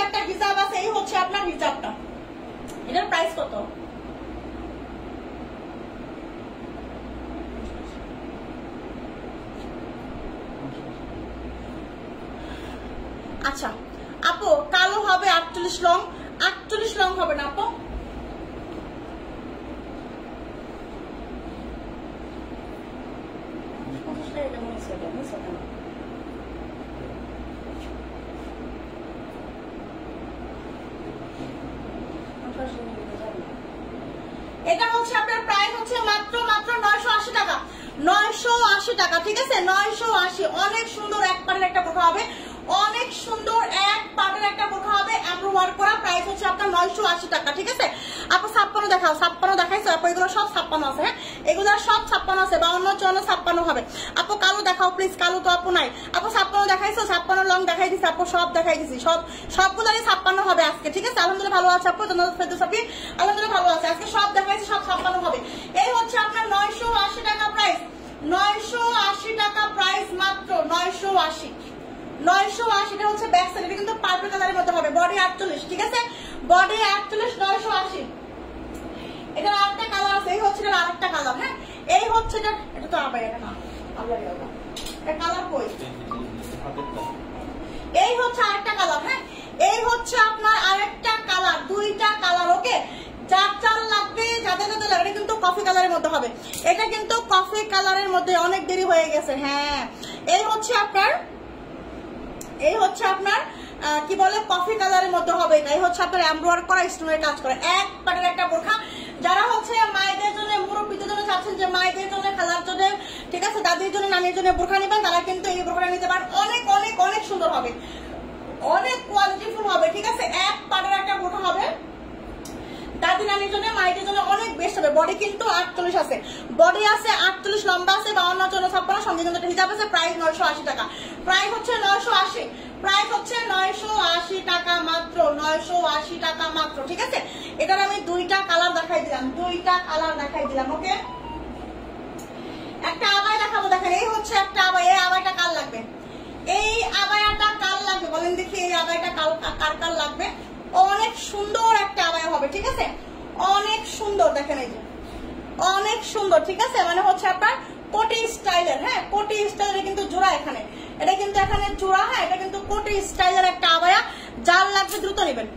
একটা হিজাব আছে, এই হচ্ছে আপনার হিজাবটা। এটার প্রাইস কত? আচ্ছা আপু কালো হবে 48 লং, 48 লং হবে না আপু? এটা হচ্ছে আপনার প্রাইস হচ্ছে মাত্র 980 টাকা, 980 টাকা, ঠিক আছে? 980, অনেক সুন্দর এক পাটের একটা বোরখা হবে, অনেক সুন্দর এক পাটের একটা বোরখা হবে এমব্রয়ডারি করা। প্রাইস হচ্ছে আপনার 980 টাকা, ঠিক আছে? আপু 56 দেখাও, 56 দেখাইছো আপু? এগুলো সব 56 আছে, হ্যাঁ? এগুলো সব 56 আছে, 52, 54, 56 হবে। আপু কালো দেখাও প্লিজ, কালো তো আপু নাই। আপু 56 দেখাইছো? 56 লং দেখাই দিছি আপু, সব দেখাই দিছি, সবগুলোরই 56 হবে আজকে, ঠিক আছে? আলহামদুলিল্লাহ ভালো আছে আপু, আলহামদুলিল্লাহ ভালো আছে, আজকে সব দেখাইছি, সব 56 হবে। এই হচ্ছে আপনার 980 টাকা প্রাইস, 980 টাকা প্রাইস, মাত্র 980। 980 এটা হচ্ছে ব্যাক সাইড, এটা কিন্তু পার্পল কালারের মতো হবে, বডি 48, ঠিক আছে? বডি 48, 980। এটা আরেকটা কালার আছে, এই হচ্ছে এটা আরেকটা কালার, হ্যাঁ? এই হচ্ছে এটা তো আবার এটা না, এটা কালার কই? এই হচ্ছে আরেকটা কালার, হ্যাঁ? এই হচ্ছে আপনার আরেকটা কালার, দুইটা কালার, ওকে? যার যার লাগবে, যাদের যাদের লাগবে, কিন্তু কফি কালারের মধ্যে হবে, এটা কিন্তু কফি কালারের মধ্যে, অনেক দেরি হয়ে গেছে, হ্যাঁ? এই হচ্ছে আপনার কি বলে কফি কালারের মধ্যে হবে, এটাই হচ্ছে আপনার এমব্রয়ডারি করা, স্টোনের কাজ করে এক পাটের একটা বোরখা। যারা হচ্ছে মায়েদের জন্য, মুরব্বিদের জন্য চাচ্ছেন, যে মায়েদের জন্য, খালার জন্য, ঠিক আছে, দাদির জন্য, নানির জন্য বোরখা নেবেন, তারা কিন্তু এই বোরখাটা নিতে পারেন, অনেক অনেক অনেক সুন্দর হবে, অনেক কোয়ালিটিফুল হবে, ঠিক আছে? এক পাটের একটা বোরখা হবে, দাদি নানির জন্য, মায়েদের জন্য অনেক বেস্ট হবে। বডি কিন্তু 48 আছে, বডি আছে 48, লম্বা আছে 52, 54, 56, সঙ্গে কিন্তু হিজাব আছে। প্রাইস 980 টাকা, প্রাইস হচ্ছে 980, প্রাইস হচ্ছে 980 টাকা মাত্র, 980 টাকা মাত্র, ঠিক আছে? এটার আমি দুইটা কালার দেখাই দিলাম, ওকে? একটা আবায়া দেখাবো, দেখেন এই হচ্ছে একটা আবায়া, এই আবায়াটা কার লাগবে? এই আবায়াটা কার লাগবে বলেন দেখি, এই আবায়াটা কার লাগবে? অনেক সুন্দর একটা আবায়া হবে, ঠিক আছে, অনেক সুন্দর। দেখেন এই যে অনেক সুন্দর, ঠিক আছে, মানে হচ্ছে আপনার কোটি স্টাইলের, হ্যাঁ কোটি স্টাইলের কিন্তু জোড়া এখানে, এটা কিন্তু এখানে জোড়া, হ্যাঁ এটা কিন্তু কোটি স্টাইলের একটা আবায়া। যার লাগবে দ্রুত নেবেন।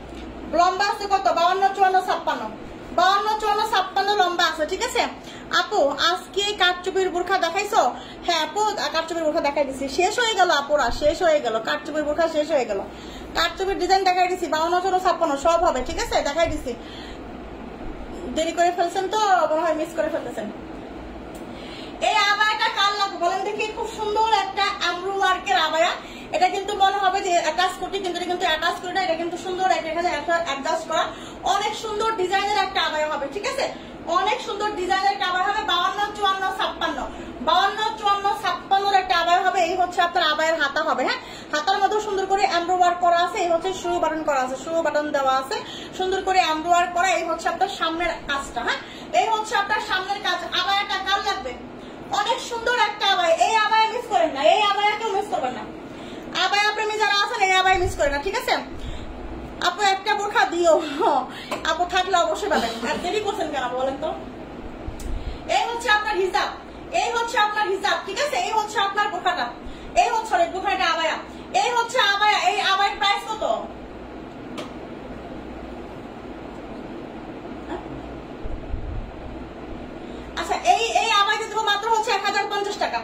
লম্বা আছে কত? 52, 54, 56, 52, 54, 56 লম্বা আছে, ঠিক আছে। আপু আজকে কাঠচুপির বোরখা দেখাইছো? হ্যাঁ আপু কাঠচুপির বোরখা দেখাই দিছি, শেষ হয়ে গেল আপুরা, শেষ হয়ে গেল, কাঠচুপির বোরখা শেষ হয়ে গেল। কাঠচুপির ডিজাইন দেখাই দিছি, 52, 54, 56 সব হবে, ঠিক আছে, দেখাই দিছি। দেরি করে ফেলছেন তো মনে হয় মিস করে ফেলতেছেন। এই আবায়াটা কার লাগবে বলেন দেখি? খুব সুন্দর একটা এমব্রো ওয়ার্কের আবায়া। এটা কিন্তু মনে হবে যে অ্যাটাচ করতে, কিন্তু এটা কিন্তু অ্যাটাচ করে না, এটা কিন্তু সুন্দর এখানে অ্যাডজাস্ট করা, অনেক সুন্দর ডিজাইনের একটা আবায়া হবে, ঠিক আছে, অনেক সুন্দর ডিজাইনের একটা আবায়া হবে। 52, 54, 56, 52, 54, 56 একটা আবায়া হবে। এই হচ্ছে আপনার আবায়ের হাতা হবে, হ্যাঁ হাতার মধ্যে সুন্দর করে এমব্রো ওয়ার্ক করা আছে। এই হচ্ছে শু বাটন করা আছে, শু বাটন দেওয়া আছে সুন্দর করে এমব্রো ওয়ার্ক করা। এই হচ্ছে আপনার সামনের কাজটা, হ্যাঁ এই হচ্ছে আপনার সামনের কাজ। আবায়াটা কার লাগবে? অনেক সুন্দর একটা আবায়া। এই আবায়া মিস করেন না, এই আবায়া কেউ মিস করবেন না। আবায়া প্রেমী যারা আছেন এই আবায়া মিস করেন না, ঠিক আছে। আপু একটা বোরখা দিও, আপু থাকলে অবশ্যই পাবেন। আর দেরি করছেন কেন বলেন তো? এই হচ্ছে আপনার হিসাব, এই হচ্ছে আপনার হিসাব, ঠিক আছে, এই হচ্ছে আপনার বোরখাটা, এই হচ্ছে বোরখাটা আবায়া, এই হচ্ছে আবায়া। এই আবায়ের প্রাইস কত? আচ্ছা এই আবায়া দেবো মাত্র হচ্ছে 1050 টাকা।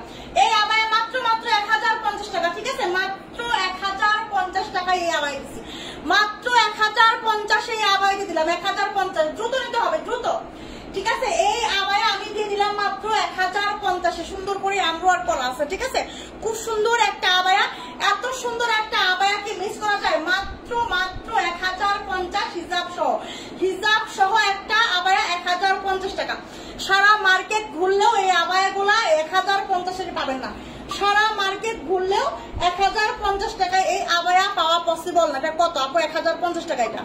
এই আবায়া মাত্র 1050 টাকা, ঠিক আছে, মাত্র 1050 টাকা এই আবায়া দিচ্ছি, মাত্র 1050 এই আবায়া দিলাম, 1050। দ্রুত নিতে হবে, দ্রুত, ঠিক আছে। এই আবায়া আমি দিয়ে দিলাম মাত্র 1050, সুন্দর করে এমব্রয়ডারি করা আছে, ঠিক আছে, খুব সুন্দর একটা আবায়া। এত সুন্দর একটা আবায়া কি মিস করা যায়? মাত্র 1050 হিসাব সহ একটা আবায়া 1050 টাকা। সারা মার্কেট ঘুরলেও এই আবায়া গুলা 1050 পাবেন না, সারা মার্কেট ঘুরলেও 1050 টাকায় এই আবায়া পাওয়া পসিবল না। এটা কত আপু? 1050 টাকা।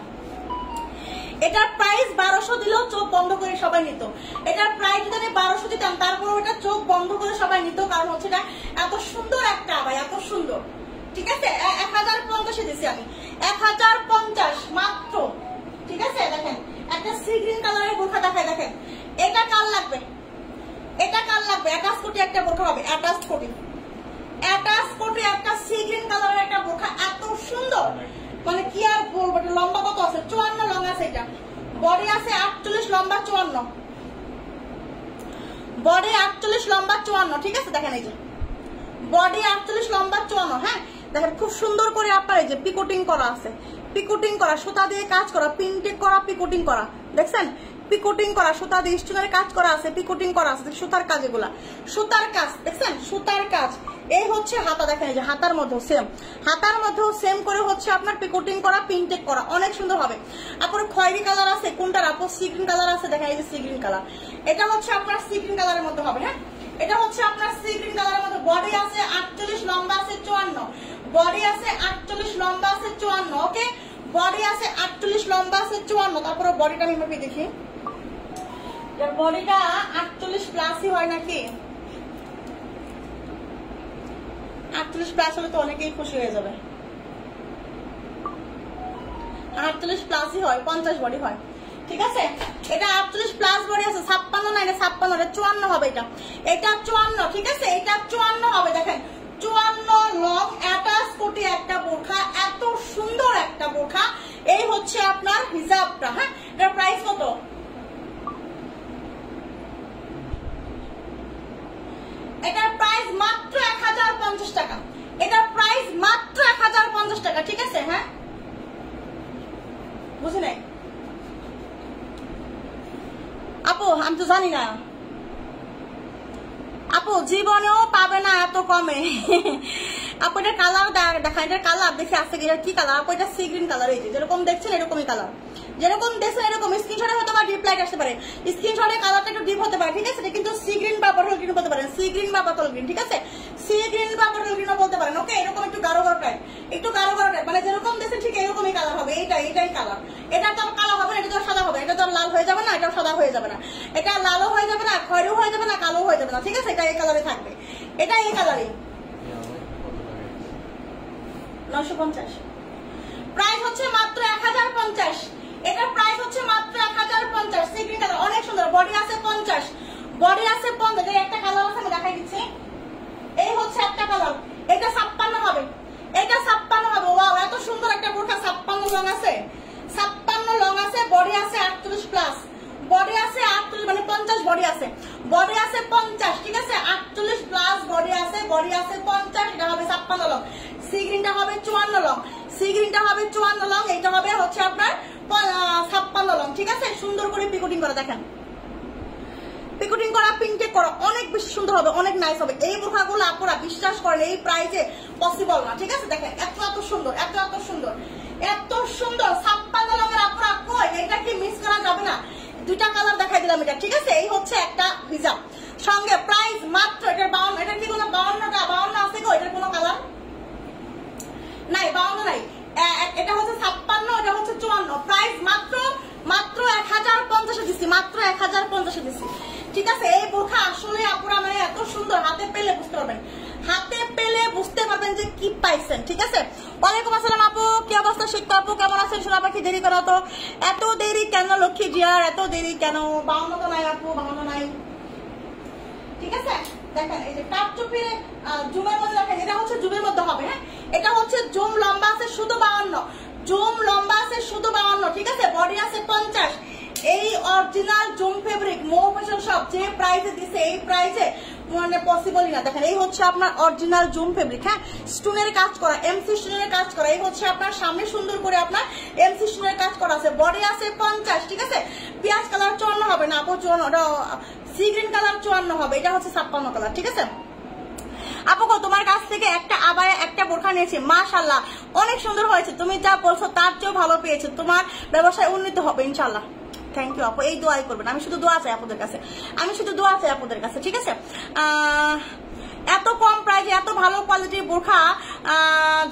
এটার প্রাইস 1200 দিলেও চোখ বন্ধ করে সবাই নিত। এটার প্রাইস যদি আমি 1200 দিতাম তারপর ওটা চোখ বন্ধ করে সবাই নিত, কারণ হচ্ছে এটা এত সুন্দর একটা আবায়া, এত সুন্দর, ঠিক আছে। 1050 দিছি আমি, 1050 মাত্র, ঠিক আছে। দেখেন একটা সি গ্রিন কালারের বোরখা দেখায়, দেখেন এটা কার লাগবে? এটা কার লাগবে? অ্যাটাচ কোটি একটা বোরখা হবে, অ্যাটাচ কোটি একটা সি গ্রিন কালারের একটা বোরখা, এত সুন্দর, মানে কি আর বলবো। লম্বা কত আছে? 54 লং আছে, এটা বডি আছে 48, লম্বা 54, বডি 48, লম্বা 54, ঠিক আছে। দেখেন এই যে বডি 48, লম্বা 54, হ্যাঁ দেখেন খুব সুন্দর করে আপনার এই যে পিকোটিং করা আছে, পিকোটিং করা, সুতা দিয়ে কাজ করা, প্রিন্টেড করা, পিকোটিং করা, দেখছেন পিকোটিং করা, সুতা দিয়ে স্টোনের কাজ করা আছে, পিকোটিং করা আছে, সুতার কাজ, এগুলা সুতার কাজ, দেখছেন সুতার কাজ। এই হচ্ছে হাতা, দেখেন এই যে হাতার মধ্যেও সেম, হাতার মধ্যেও সেম করে হচ্ছে আপনার পিকোটিং করা, প্রিন্টেড করা, অনেক সুন্দর হবে। আপনার খয়েরি কালার আছে, কোনটার আপু? সি গ্রিন কালার আছে, দেখেন এই যে সি গ্রিন কালার, এটা হচ্ছে আপনার সি গ্রিন কালারের মধ্যে হবে, হ্যাঁ এটা হচ্ছে আপনার সি গ্রিন কালারের মধ্যে। বডি আছে 48, লম্বা আছে 54, বডি আছে 48, লম্বা আছে 54, ওকে বডি আছে 48, লম্বা আছে 54। তারপরে বডিটা আমি মেপে দেখি, বডিটা 48 প্লাসই হয় নাকি? 48 প্লাস হলে তো অনেকেই খুশি হয়ে যাবে। 48 প্লাসই হয়, 50 বডি হয়, ঠিক আছে। এটা 48 প্লাস বডি আছে, 56 না, এটা 56, এটা 54 হবে, এটা 54, ঠিক আছে, এটা 54 হবে। দেখেন 54 লং অ্যাটাচ কোটি একটা বোরখা, এত সুন্দর একটা বোরখা। এই হচ্ছে আপনার হিজাবটা, হ্যাঁ এটার প্রাইস কত? এটার প্রাইস মাত্র 1050 টাকা, এটার প্রাইস মাত্র 1050 টাকা, ঠিক আছে। হ্যাঁ বুঝি নাই আপু, আমি তো জানি না আপু, জীবনেও পাবে না এত কমে। আপু এটা কালার দেখা, এটার কালার দেখে আসছে কি কালার আপু? এটা সি গ্রিন কালার, এই যে যেরকম দেখছেন এরকমই কালার, যেরকম দেখছেন এরকম। স্ক্রিনশটে হতে পারে, ডিপ লাইট আসতে পারে, স্ক্রিনশটে কালারটা একটু ডিপ হতে পারে, ঠিক আছে, কিন্তু সি গ্রিন বা বটল গ্রিন বলতে পারেন, সি গ্রিন বা বটল গ্রিন, ঠিক আছে, সি গ্রিন বা বটল গ্রিনও বলতে পারেন, ওকে। এরকম একটু গাঢ় গাঢ় টাইপ, একটু গাঢ় গাঢ় টাইপ, মানে যেরকম দেখছেন ঠিক এরকমই কালার হবে, এটাই কালার। এটা তো কালো হবে না, এটা তো সাদা হবে, এটা তো লাল হয়ে যাবে না, এটাও সাদা হয়ে যাবে না, এটা লালও হয়ে যাবে না, খয়েরিও হয়ে যাবে না, কালো হয়ে যাবে না, ঠিক আছে, এটা এই কালারে থাকবে, এটা এই কালারে। 950 প্রাইস হচ্ছে মাত্র 1050, এটার প্রাইস হচ্ছে মাত্র 1050। সি গ্রিন কালার অনেক সুন্দর, বডি আছে 50, বডি আছে 50। এর একটা কালার আছে আমি দেখাই দিচ্ছি, এই হচ্ছে একটা কালার, এটা 56 হবে, এটা 56 হবে। ওয়াও এত সুন্দর একটা বোরখা, 56 লং আছে, 56 লং আছে, বডি আছে 48 প্লাস, বডি আছে 48 মানে 50, বডি আছে 50, ঠিক আছে 48 প্লাস বডি আছে 50, এটা হবে 56 লং। সি গ্রিনটা হবে 54 লং, সি গ্রিনটা হবে 54 লং, এটা হবে হচ্ছে আপনার 56 লং, ঠিক আছে। সুন্দর করে পিকোটিং করা, দেখেন পিকোটিং করা, প্রিন্টেড করা, অনেক বেশি সুন্দর হবে, অনেক নাইস হবে। এই বোরখাগুলো আপনারা বিশ্বাস করেন এই প্রাইসে পসিবল না, ঠিক আছে। দেখেন এত সুন্দর, এত সুন্দর, এত সুন্দর 56 লং এর আপনারা কই, এটা কি মিস করা যাবে না। দুইটা কালার দেখাই দিলাম এটা, ঠিক আছে। এই হচ্ছে একটা হিজাব সঙ্গে, প্রাইস মাত্র এটার 52, এটা কি কোনো 52 আছে গো, এটার কোনো কালার নাই, 52 নাই, এটা হচ্ছে 56, এটা হচ্ছে 54, প্রাইস মাত্র 1050 দিচ্ছি, মাত্র 1050 দিচ্ছি, ঠিক আছে। এই বোরখা আসলে আপনারা মানে এত সুন্দর, হাতে পেলে বুঝতে পারবেন, হাতে পেলে বুঝতে পারবেন যে কি পাইছেন, ঠিক আছে। ওয়ালাইকুম আসসালাম আপু, কি অবস্থা? শিক্ষা আপু কেমন আছেন? সোনা পাখি দেরি করো তো, এত দেরি কেন লক্ষ্মী জিয়ার, এত দেরি কেন? 52 তো নাই আপু, 52 নাই, ঠিক আছে। দেখেন এই যে কাপচুপি জুমের মধ্যে, দেখেন এটা হচ্ছে জুমের মধ্যে হবে, হ্যাঁ এটা হচ্ছে জুম লম্বা আছে শুধু 52, জুম লম্বা আছে শুধু 52, ঠিক আছে। বডি আছে 50। এই অরিজিনাল জুম ফেব্রিক মৌ ফ্যাশন শপ যে প্রাইসে দিছে, এই প্রাইসে মানে পসিবলই না। দেখেন এই হচ্ছে আপনার অরিজিনাল জুম ফেব্রিক, হ্যাঁ স্টোনের কাজ করা, এমসি স্টোনের কাজ করা, এই হচ্ছে আপনার সামনে সুন্দর করে আপনার এমসি স্টোনের কাজ করা আছে, বডি আছে 50, ঠিক আছে। পেঁয়াজ কালার 54 হবে না আপু, 54, সি গ্রিন কালার 54 হবে, এটা হচ্ছে 56 কালার, ঠিক আছে। আপু তোমার কাছ থেকে একটা আবায়া একটা বোরখা নিয়েছি, মাশাআল্লাহ অনেক সুন্দর হয়েছে, তুমি যা বলছো তার চেয়েও ভালো পেয়েছো, তোমার ব্যবসায় উন্নতি হবে ইনশাআল্লাহ। থ্যাংক ইউ আপু, এই দোয়াই করবেন, আমি শুধু দোয়া চাই আপনাদের কাছে, আমি শুধু দোয়া চাই আপনাদের কাছে, ঠিক আছে। এত কম প্রাইসে এত ভালো কোয়ালিটির বোরখা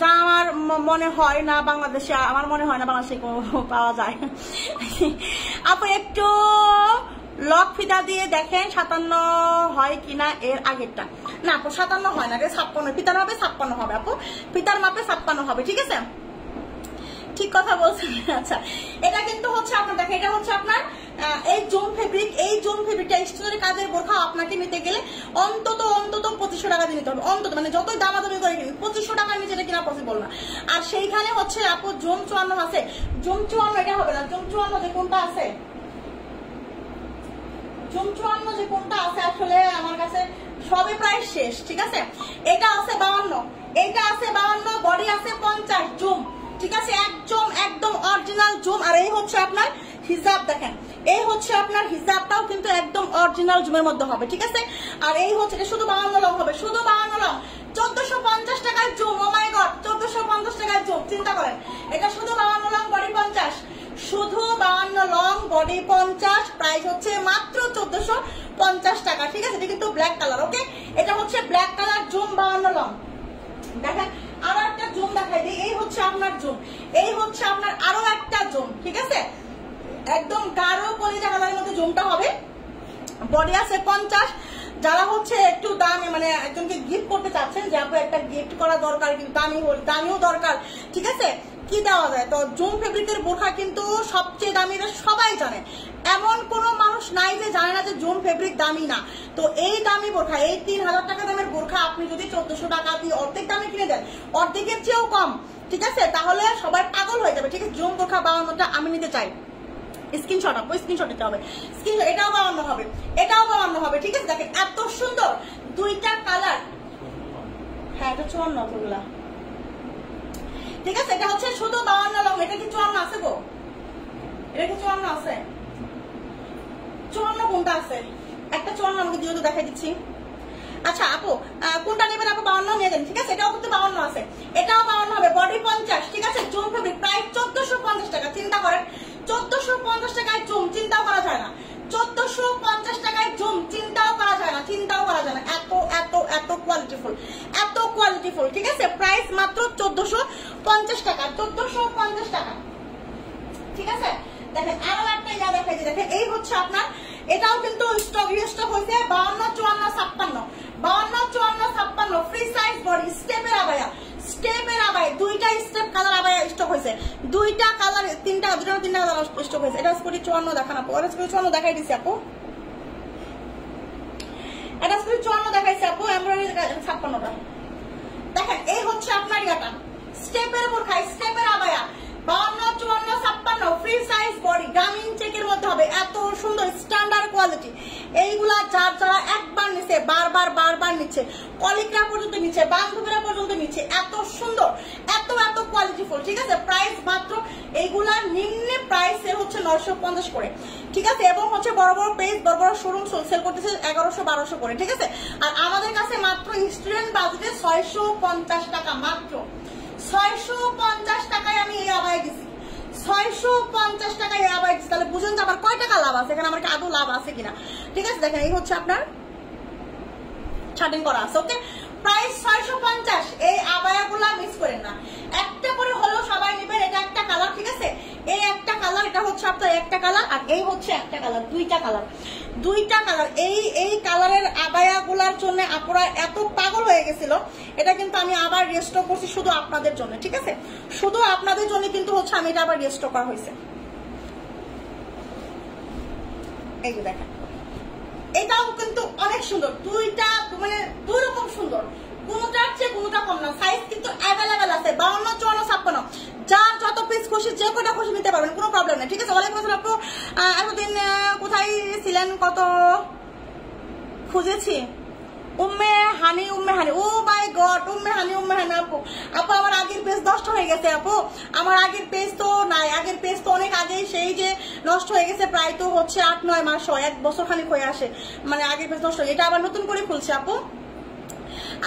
যা আমার মনে হয় না বাংলাদেশে, আমার মনে হয় না বাংলাদেশে পাওয়া যায়। আপু একটু লক ফিতা দিয়ে দেখেন 57 হয় কিনা এর আগেরটা, না আপু 57 হয় না, এটা 56, ফিতার হবে 56 হবে আপু, ফিতার মাপে 56 হবে, ঠিক আছে, ঠিক কথা বলছেন। আচ্ছা এটা কিন্তু হচ্ছে আপনার, দেখেন এটা হচ্ছে আপনার এই জুম ফেব্রিক, এই জুম ফেব্রিকটা স্টোনের কাজের বোরখা আপনাকে নিতে গেলে অন্তত 2500 টাকা দিয়ে নিতে হবে, অন্তত মানে যতই দামাদামি করে কিনি 2500 টাকার নিচে এটা কিনা পসিবল না। আর সেইখানে হচ্ছে আপু জুম 54 আছে, জুম 54 এটা হবে না, জুম 54 যে কোনটা আছে, জুম 54 যে কোনটা আছে আসলে আমার কাছে সবে প্রায় শেষ, ঠিক আছে। এটা আছে 52, এটা আছে 52, বডি আছে 50, জুম, ঠিক আছে, একদম অরিজিনাল জুম। আর এই হচ্ছে আপনার হিজাব, দেখেন এই হচ্ছে আপনার হিজাবটাও কিন্তু একদম অরিজিনাল জুমের মধ্যে হবে, ঠিক আছে। আর এই হচ্ছে এটা শুধু 52 লং হবে, শুধু 52 লং, 1450 টাকায় জুম, ও মাই গড 1450 টাকায় জুম, চিন্তা করেন, এটা শুধু 52 লং বডি 50, শুধু 52 লং বডি 50, প্রাইস হচ্ছে মাত্র 1450 টাকা, ঠিক আছে। এটা কিন্তু ব্ল্যাক কালার, ওকে, এটা হচ্ছে ব্ল্যাক কালার জুম 52 লং। দেখেন আরো একটা জুম দেখাই দিই, এই হচ্ছে আপনার জুম, এই হচ্ছে আপনার আরো একটা জুম, ঠিক আছে, একদম গাঢ় কলিজা কালারের মধ্যে জুমটা হবে, বডি আছে 50। যারা হচ্ছে একটু দামি মানে একজনকে গিফট করতে চাচ্ছেন যে আপু একটা গিফট করা দরকার, কিন্তু দামিও দরকার, ঠিক আছে, কি দেওয়া যায়, তো জুম ফেব্রিকের বোরখা কিন্তু সবচেয়ে দামি, সবাই জানে, এমন কোন মানুষ নাই যে জানে না যে জুম ফেব্রিক দামি না। তো এই দামি বোরখা, এই 3000 টাকা দামের বোরখা আপনি যদি 1400 টাকা দিয়ে অর্ধেক দামে কিনে দেন, অর্ধেকের চেয়েও কম, ঠিক আছে, তাহলে সবাই পাগল হয়ে যাবে, ঠিক আছে। জুম বোরখা 52টা আমি নিতে চাই, স্ক্রিনশট আপু, স্ক্রিনশট দিতে হবে, স্ক্রিনশট, এটাও 52 হবে, এটাও 52 হবে, ঠিক আছে। দেখেন এত সুন্দর দুইটা কালার, হ্যাঁ এটা 54 ওগুলা, ঠিক আছে। এটা হচ্ছে শুধু 52 লং, এটা কি 54 আছে গো, এটা কি 54 আছে, 54 কোনটা আছে, একটা 54 আমাকে দিয়ে দেখাই দিচ্ছি। আচ্ছা আপু কোনটা নেবেন আপু, 52 নিয়ে যান, ঠিক আছে, এটাও কিন্তু 52 আছে, এটাও 52 হবে, বডি 50, ঠিক আছে, জুম ফেব্রিক, প্রাইস 1450 টাকা, চিন্তা করেন 1450 টাকায় জুম, চিন্তাও করা যায় না, 1450 টাকায় জুম, চিন্তাও করা যায় না, চিন্তাও করা যায় না, এত এত এত কোয়ালিটিফুল, এত কোয়ালিটিফুল, ঠিক আছে। প্রাইস মাত্র 1450 টাকা, 1450 টাকা, ঠিক আছে। দেখেন আরো একটা ইয়া দেখাই দিই, দেখেন এই হচ্ছে আপনার, এটাও কিন্তু স্টক হয়েছে 52, 54, 56, 52, 54, 56, ফ্রি সাইজ বডি, স্টেপের আবায়া, দুইটা স্টেপ কালার আবায়া স্টক হয়েছে। হয়েছে, দুইটা কালার তিনটা কালার স্টক হয়েছে। এটা স্কুটি 54 দেখান আপু, এটা স্কুটি 54 দেখাই দিছি আপু, এটা স্কুটি 54 দেখাইছে আপু, এমব্রয়ডারি 56টা। দেখেন এই হচ্ছে আপনার ইয়াটা স্টেপের বোরখা, স্টেপের আবায়া 52, 54, 56 ফ্রি সাইজ বডি, গ্রামীণ চেকের মধ্যে হবে, এত সুন্দর স্ট্যান্ডার্ড কোয়ালিটি। এইগুলা যারা একবার নিচ্ছে বারবার নিচ্ছে, কলিগরা পর্যন্ত নিচ্ছে, বান্ধবীরা পর্যন্ত নিচ্ছে, এত সুন্দর, এত কোয়ালিটিফুল। ঠিক আছে, প্রাইস মাত্র এইগুলা নিম্নে প্রাইসে হচ্ছে 950 করে। ঠিক আছে, এবং হচ্ছে বড় বড় পেজ বড় বড় শোরুম সেল করতেছে 1100-1200 করে। ঠিক আছে, আর আমাদের কাছে মাত্র স্টুডেন্ট বাজেটে 650 টাকা, মাত্র 650 টাকায় আমি এই আবায় দিছি, 650 টাকায় এই আবায় দিছি। তাহলে বুঝুন যে আমার কয় টাকা লাভ আছে এখানে, আমার কি আদৌ লাভ আছে কিনা। ঠিক আছে, দেখেন এই হচ্ছে আপনার শার্টিং করা আছে। ওকে, প্রাইস 650। এই আবায়াগুলা মিস করেন না, একটা করে হলেও সবাই নেবেন। এটা একটা কালার, ঠিক আছে, এই একটা কালার, এটা হচ্ছে আপনার একটা কালার, আর এই হচ্ছে একটা কালার, দুইটা কালার। এই কালারের আবায়াগুলার জন্য আপুরা এত পাগল হয়ে গেছিল, এটা কিন্তু আমি আবার রিস্টক করছি শুধু আপনাদের জন্য। ঠিক আছে, শুধু আপনাদের জন্য কিন্তু হচ্ছে আমি এটা আবার রিস্টক করা হয়েছে। এই যে দেখেন, এটাও কিন্তু অনেক সুন্দর, দুইটা মানে দুই রকম সুন্দর, কোনটার চেয়ে কোনটা কম না। সাইজ কিন্তু অ্যাভেলেবেল আছে, 52, 54, 56, যার যত পিস খুশি যে কটা খুশি নিতে পারবেন, কোনো প্রবলেম নেই। ঠিক আছে, ওয়ালাইকুম আসসালাম আপু, এতদিন কোথায় ছিলেন, কত খুঁজেছি। উম্মে হানি, ও মাই গড, উম্মে হানি আপু, আমার আগের পেজ নষ্ট হয়ে গেছে আপু, আমার আগের পেজ তো নাই, আগের পেজ তো অনেক আগেই সেই যে নষ্ট হয়ে গেছে, প্রায় তো হচ্ছে 8-9 মাস হয়, 1 বছর খানিক হয়ে আসে, মানে আগের পেজ নষ্ট হয়ে, এটা আবার নতুন করে খুলছে আপু।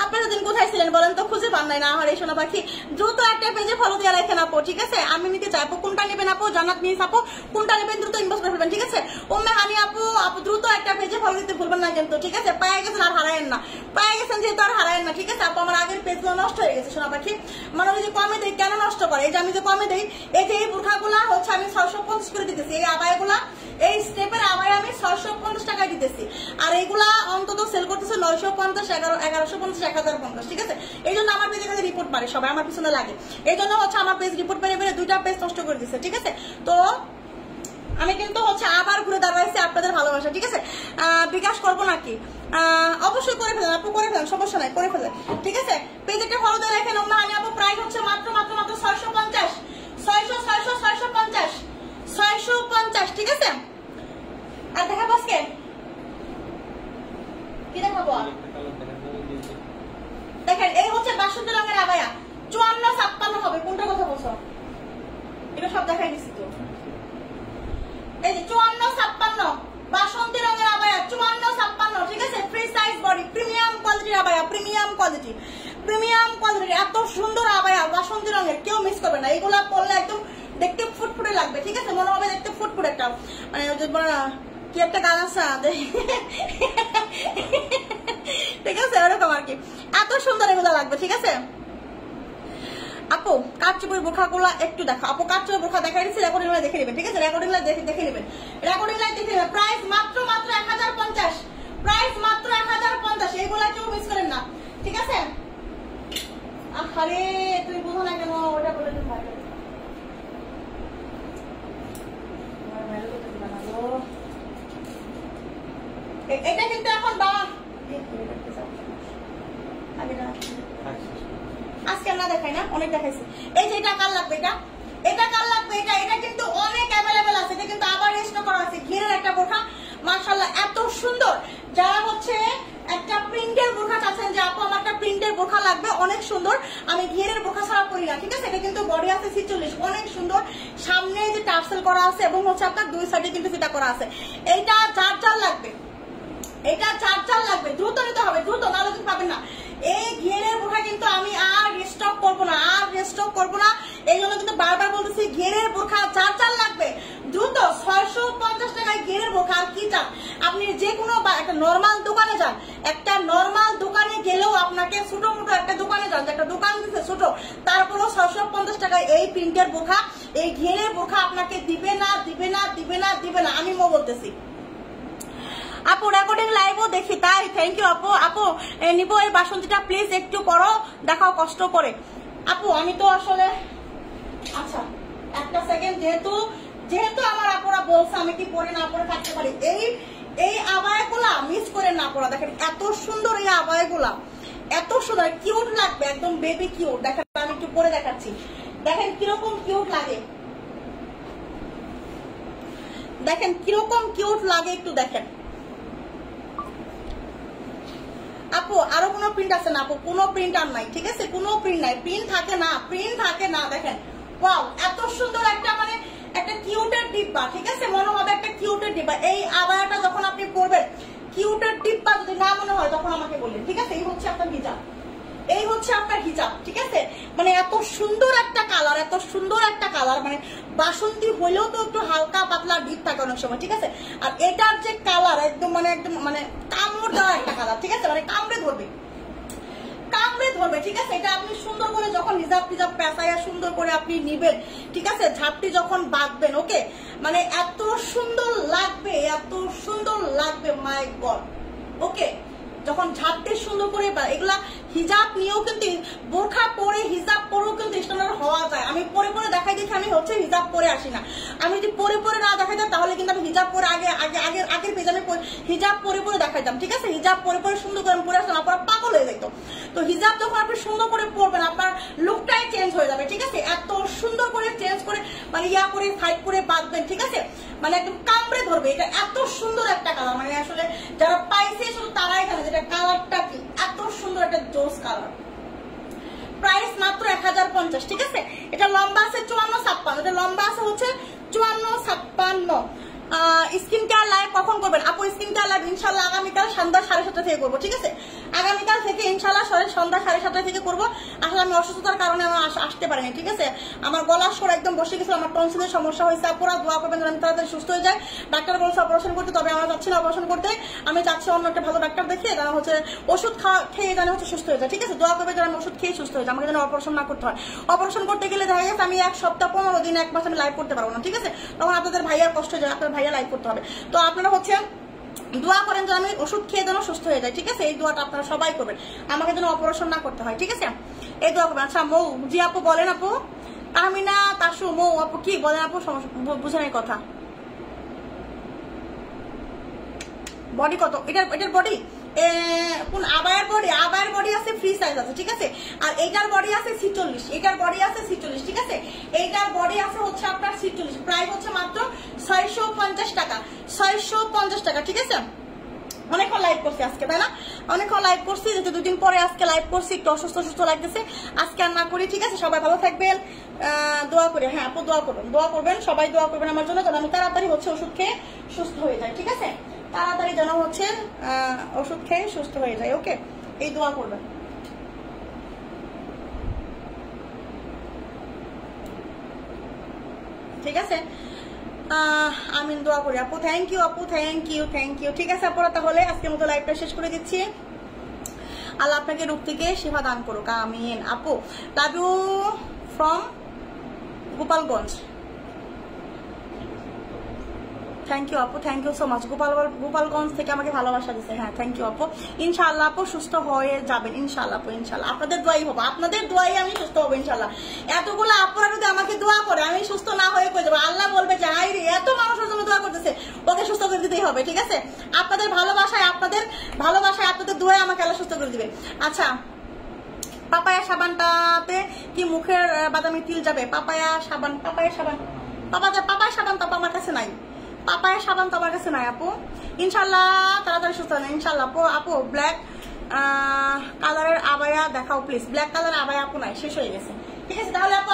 আপনারা দিন কোথায় ছিলেন বলেন তো, খুঁজে পান নাই না আমার এই সোনা পাখি। দ্রুত একটা পেজে ফলো দিয়ে রাখেন আপু। ঠিক আছে, আমি নিতে চাই আপু, কোনটা নেবেন আপু, জান্নাত মিস আপু, কোনটা নেবেন দ্রুত ইনবক্স করে ফেলবেন। ঠিক আছে, উম্মে হানি আপু দ্রুত একটা পেজে ফলো দিতে ভুলবেন না কিন্তু। ঠিক আছে, পায়ে গেছেন আর হারায়েন না, পায়ে গেছেন যেহেতু আর হারায়েন না। ঠিক আছে আপু, আমার আগের পেজগুলো নষ্ট হয়ে গেছে সোনা পাখি, মানে যদি কমে দেয় কেন নষ্ট করে, এই যে আমি যে কমে দেই, এই যে এই বোরখাগুলা হচ্ছে আমি 650 করে দিতেছি, এই আবায়াগুলা, এই স্টেপের আবায়া আমি 650 টাকায় দিতেছি, আর এইগুলা অন্তত সেল করতেছে 950, 1150, 1050। ঠিক আছে, এই জন্য আমার পেজের কাছে রিপোর্ট মারে সবাই, আমার পিছনে লাগে, এই জন্য হচ্ছে আমার পেজ রিপোর্ট মেরে দুইটা পেজ নষ্ট করে দিচ্ছে। ঠিক আছে, তো আমি কিন্তু হচ্ছে আবার ঘুরে দাঁড়াইছি আপনাদের ভালোবাসা। ঠিক আছে, বিকাশ করবো নাকি, অবশ্যই করে ফেলেন আপু, করে ফেলেন, সমস্যা নাই, করে ফেলেন। ঠিক আছে, পেজেরটা ফলো দিয়ে রাখেন। আমি আপু প্রাইস হচ্ছে মাত্র 650, 650। ঠিক আছে, আর দেখাবো আজকে কি দেখাবো, দেখেন এই হচ্ছে 62 রঙের আবায়া, 54, 56 হবে, কোনটা কথা বলছো, এটা সব দেখাই দিচ্ছি তো। এই যে 54, 56 বাসন্তী রঙের আবায়া, 54, 56। ঠিক আছে, ফ্রি সাইজ বডি, প্রিমিয়াম কোয়ালিটির আবায়া, প্রিমিয়াম কোয়ালিটির এত সুন্দর আবায়া বাসন্তী রঙের, কেউ মিস করবে না। এগুলা পরলে একদম দেখতে ফুটফুটে লাগবে। ঠিক আছে, মনে হবে দেখতে ফুটফুটে একটা, মানে কি একটা গান আছে, ঠিক আছে, ওরকম আর কি, এত সুন্দর এগুলো লাগবে। ঠিক আছে আপু, কাচচুপির বোরখাগুলো একটু দেখো আপু, কাচচুপির বোরখা দেখাই দিচ্ছি, রেকর্ডিং লাইভ দেখে নেবেন। ঠিক আছে, রেকর্ডিং লাইভ দেখে নেবেন, রেকর্ডিং লাইভ দেখে নেবেন। প্রাইস মাত্র 1050, প্রাইস মাত্র 1050, এইগুলা কেউ মিস করেন না। ঠিক আছে, আরে তুই বুঝো না কেন, ওটা বলে দিন ভাই, এটা কিন্তু এখন আজকে না দেখাই না, অনেক দেখাইছি। এই যে এটা কাল লাগবে, এটা কাল লাগবে, এটা কিন্তু অনেক অ্যাভেলেবেল আছে, এটা কিন্তু আবার রেস্টক করা আছে। ঘিরের একটা বোরখা, মাশাআল্লাহ এত সুন্দর। যারা হচ্ছে একটা প্রিন্টের বোরখা চাচ্ছেন যে আপু আমার একটা প্রিন্টের বোরখা লাগবে, অনেক সুন্দর, আমি ঘিরের বোরখা ছাড়া করি না। ঠিক আছে, এটা কিন্তু বডি আছে 46, অনেক সুন্দর, সামনে যে টার্সেল করা আছে এবং হচ্ছে আপনার দুই সাইডে কিন্তু ফিতা করা আছে। এইটা যার লাগবে, এটা যার লাগবে দ্রুত নিতে হবে, দ্রুত, নাহলে কিন্তু পাবেন না। এই ঘিরের বোরখা কিন্তু আমি আর রিস্টক করবো না, এই জন্য কিন্তু বারবার বলতেছি, ঘিরের বোরখা যার লাগবে দ্রুত 650 টাকায় ঘিরের বোরখা। আর কি চান আপনি, যে কোনো একটা নর্মাল দোকানে যান, একটা নর্মাল দোকানে গেলেও আপনাকে ছোট মোটো একটা দোকানে যান, একটা দোকান দিচ্ছে ছোট, তারপরেও 650 টাকায় এই প্রিন্টের বোরখা, এই ঘিরের বোরখা আপনাকে দিবে না, আমি বলতেছি। আপু রেকর্ডিং লাইভও দেখি, তাই থ্যাংক ইউ আপু নিব এই বাসন্তীটা, প্লিজ একটু করো, দেখাও কষ্ট করে। আপু আমি তো আসলে আচ্ছা একটা সেকেন্ড, যেহেতু আমার আপুরা বলছে আমি কি পরে না পরে থাকতে পারি, এই আবায়াগুলা মিস করে না পড়া। দেখেন এত সুন্দর এই আবায়াগুলা, এত সুন্দর কিউট লাগবে, একদম বেবি কিউট। দেখেন আমি একটু পরে দেখাচ্ছি, দেখেন কিরকম কিউট লাগে, দেখেন কিরকম কিউট লাগে একটু দেখেন। আপু আরো কোনো প্রিন্ট আছে না? আপু কোনো প্রিন্ট আর নাই, ঠিক আছে, কোনো প্রিন্ট নাই, প্রিন্ট থাকে না। দেখেন ওয়াও, এত সুন্দর একটা মানে একটা কিউটের ডিব্বা, ঠিক আছে, মনে হবে একটা কিউটের ডিব্বা। এই আবায়াটা যখন আপনি পরবেন, কিউটের ডিব্বা যদি না মনে হয় তখন আমাকে বললেন, ঠিক আছে। এই হচ্ছে আপনার হিজাব, এই হচ্ছে আপনার হিজাব, ঠিক আছে। মানে এত সুন্দর একটা কালার, এত সুন্দর একটা কালার, মানে বাসন্তী হইলেও তো একটু হালকা পাতলা ডিপ থাকে অনেক সময়, ঠিক আছে। আর এটার যে কালার একদম মানে কামড় দেওয়া একটা কালার, ঠিক আছে, মানে কামড়ে ধরবে, ঠিক আছে। এটা আপনি সুন্দর করে যখন হিজাব টিজাব পেঁচাইয়া সুন্দর করে আপনি নিবেন, ঠিক আছে, ঝাপটি যখন বাঁধবেন, ওকে, মানে এত সুন্দর লাগবে মাই গড, ওকে। যখন ঝাপটি সুন্দর করে, এগুলা হিজাব নিয়েও কিন্তু বোরখা পরে হিজাব পরেও কিন্তু স্ট্যান্ডার্ড হওয়া যায়। আমি পরে দেখাই দিচ্ছি, আমি হচ্ছে হিজাব পরে আসি না। আমি যদি পরে না দেখাইতাম তাহলে কিন্তু আমি হিজাব পরে আগের পেজে আমি হিজাব পরে দেখাইতাম, ঠিক আছে। হিজাব পরে সুন্দর করে আমি পরে আসতাম, আপনারা পাগল হয়ে যেত। তো হিজাব যখন আপনি সুন্দর করে পরবেন আপনার লুকটাই চেঞ্জ হয়ে যাবে, ঠিক আছে। এত সুন্দর করে চেঞ্জ করে মানে ইয়া করে সাইড করে বাঁধবেন, ঠিক আছে, মানে একদম কামড়ে ধরবে। এটা এত সুন্দর একটা কালার, মানে আসলে যারা পাইছে শুধু তারাই জানে যেটা কালারটা কি, এত সুন্দর একটা জোস কালার। প্রাইস মাত্র 1050, ঠিক আছে। এটা লম্বা আছে 54-56, এটা লম্বা আছে হচ্ছে 54-56। স্কিন কেয়ার লাইভ কখন করবেন আপু? স্কিন কেয়ার লাইভ ইনশাল্লাহ আগামীকাল সন্ধ্যা 7:30 থেকে করবো, ঠিক আছে। আগামীকাল থেকে ইনশাল্লাহ সন্ধ্যা 7:30 থেকে করবো। আসলে আমি অসুস্থতার কারণে আমি আসতে পারিনি, ঠিক আছে। আমার গলার স্বর একদম বসে গেছিল, আমার টনসিলের সমস্যা হয়েছে। আপুরা দোয়া করবেন যেন আমি তাড়াতাড়ি সুস্থ হয়ে যাই। ডাক্তার বলছে অপারেশন করতে, তবে আমরা চাচ্ছি না অপারেশন করতে, আমি চাচ্ছি অন্য একটা ভালো ডাক্তার দেখিয়ে যেন হচ্ছে ওষুধ খেয়ে যেন হচ্ছে সুস্থ হয়ে যায়, ঠিক আছে। দোয়া করবে যেন আমি ওষুধ খেয়ে সুস্থ হয়ে যায়, আমাকে যেন অপারেশন না করতে হয়। অপারেশন করতে গেলে দেখা গেছে আমি 1 সপ্তাহ 15 দিন 1 মাস আমি লাইভ করতে পারবো না, ঠিক আছে। তখন আপনাদের ভাইয়ার কষ্ট হয়ে যায়, আপনার ভাইয়া লাইভ করতে হবে। তো আপনারা হচ্ছে দোয়া করেন যেন আমি ওষুধ খেয়ে যেন সুস্থ হয়ে যায়, ঠিক আছে। এই দোয়াটা আপনারা সবাই করবেন, আমাকে যেন অপারেশন না করতে হয়, ঠিক আছে। এই দোয়া করবেন। আচ্ছা মৌ জি আপু বলেন আপু। আমিনা তাসু মৌ আপু কি বলেন আপু? বুঝেন এই কথা। বডি কত এটার বডি? কোন আবায়ের বডি আছে ফ্রি সাইজ আছে, ঠিক আছে। আর এইটার বডি আছে 46, এটার বডি আছে 46, ঠিক আছে। এইটার বডি আছে হচ্ছে আপনার 46, প্রাইস হচ্ছে মাত্র 650 টাকা, 650 টাকা, ঠিক আছে। অনেকক্ষণ লাইভ করছি আজকে, তাই না? অনেকক্ষণ লাইভ করছি, যেহেতু 2 দিন পরে আজকে লাইভ করছি, একটু অসুস্থ লাগতেছে, আজকে আর না করি, ঠিক আছে। সবাই ভালো থাকবেন, দোয়া করে, হ্যাঁ আপু দোয়া করবেন, সবাই দোয়া করবেন আমার জন্য, যেন আমি তাড়াতাড়ি হচ্ছে ওষুধ খেয়ে সুস্থ হয়ে যায়, ঠিক আছে। তাড়াতাড়ি যেন হচ্ছে ওষুধ খেয়ে সুস্থ হয়ে যায়, ওকে। এই দোয়া করবেন, ঠিক আছে। আমিন দোয়া করি আপু। থ্যাংক ইউ আপু, থ্যাংক ইউ। ঠিক আছে আপুরা, তাহলে আজকের মতো লাইভটা শেষ করে দিচ্ছি। আল্লাহ আপনাকে রূপ থেকে শিফা দান করুক, আমিন। আপু love you from Gopalganj. Thank you আপু, thank you so much. Gopalganj থেকে আমাকে ভালোবাসা দিচ্ছে, হ্যাঁ থ্যাংক ইউ আপু। ইনশাআল্লাহ আপু সুস্থ হয়ে যাবেন, ইনশাআল্লাহ আপু, ইনশাআল্লাহ। আপনাদের দোয়াই হবো, আপনাদের দোয়াই আমি সুস্থ হবো ইনশাআল্লাহ। এতগুলো আপুরা যদি আমাকে দোয়া করে আমি সুস্থ না হয়ে কই যাবো, আল্লাহ বলবে যে হাই রে এত মানুষের জন্য দোয়া করতেছে, ওকে সুস্থ করে দিতেই হবে, ঠিক আছে। আপনাদের ভালোবাসায় আপনাদের দোয়াই আমাকে আল্লাহ সুস্থ করে দিবে। আচ্ছা পাপায়া সাবানটাতে কি মুখের বাদামি তিল যাবে? পাপায়া সাবান তো আমার কাছে নাই, পাপায়া সাবান তো আমার কাছে নাই আপু। ইনশাল্লাহ তাড়াতাড়ি সুস্থ হয় না ইনশাল্লাহ। আপু ব্ল্যাক কালারের আবায়া দেখাও প্লিজ। ব্ল্যাক কালারের আবায়া আপু নাই, শেষ হয়ে গেছে, ঠিক আছে। তাহলে আপু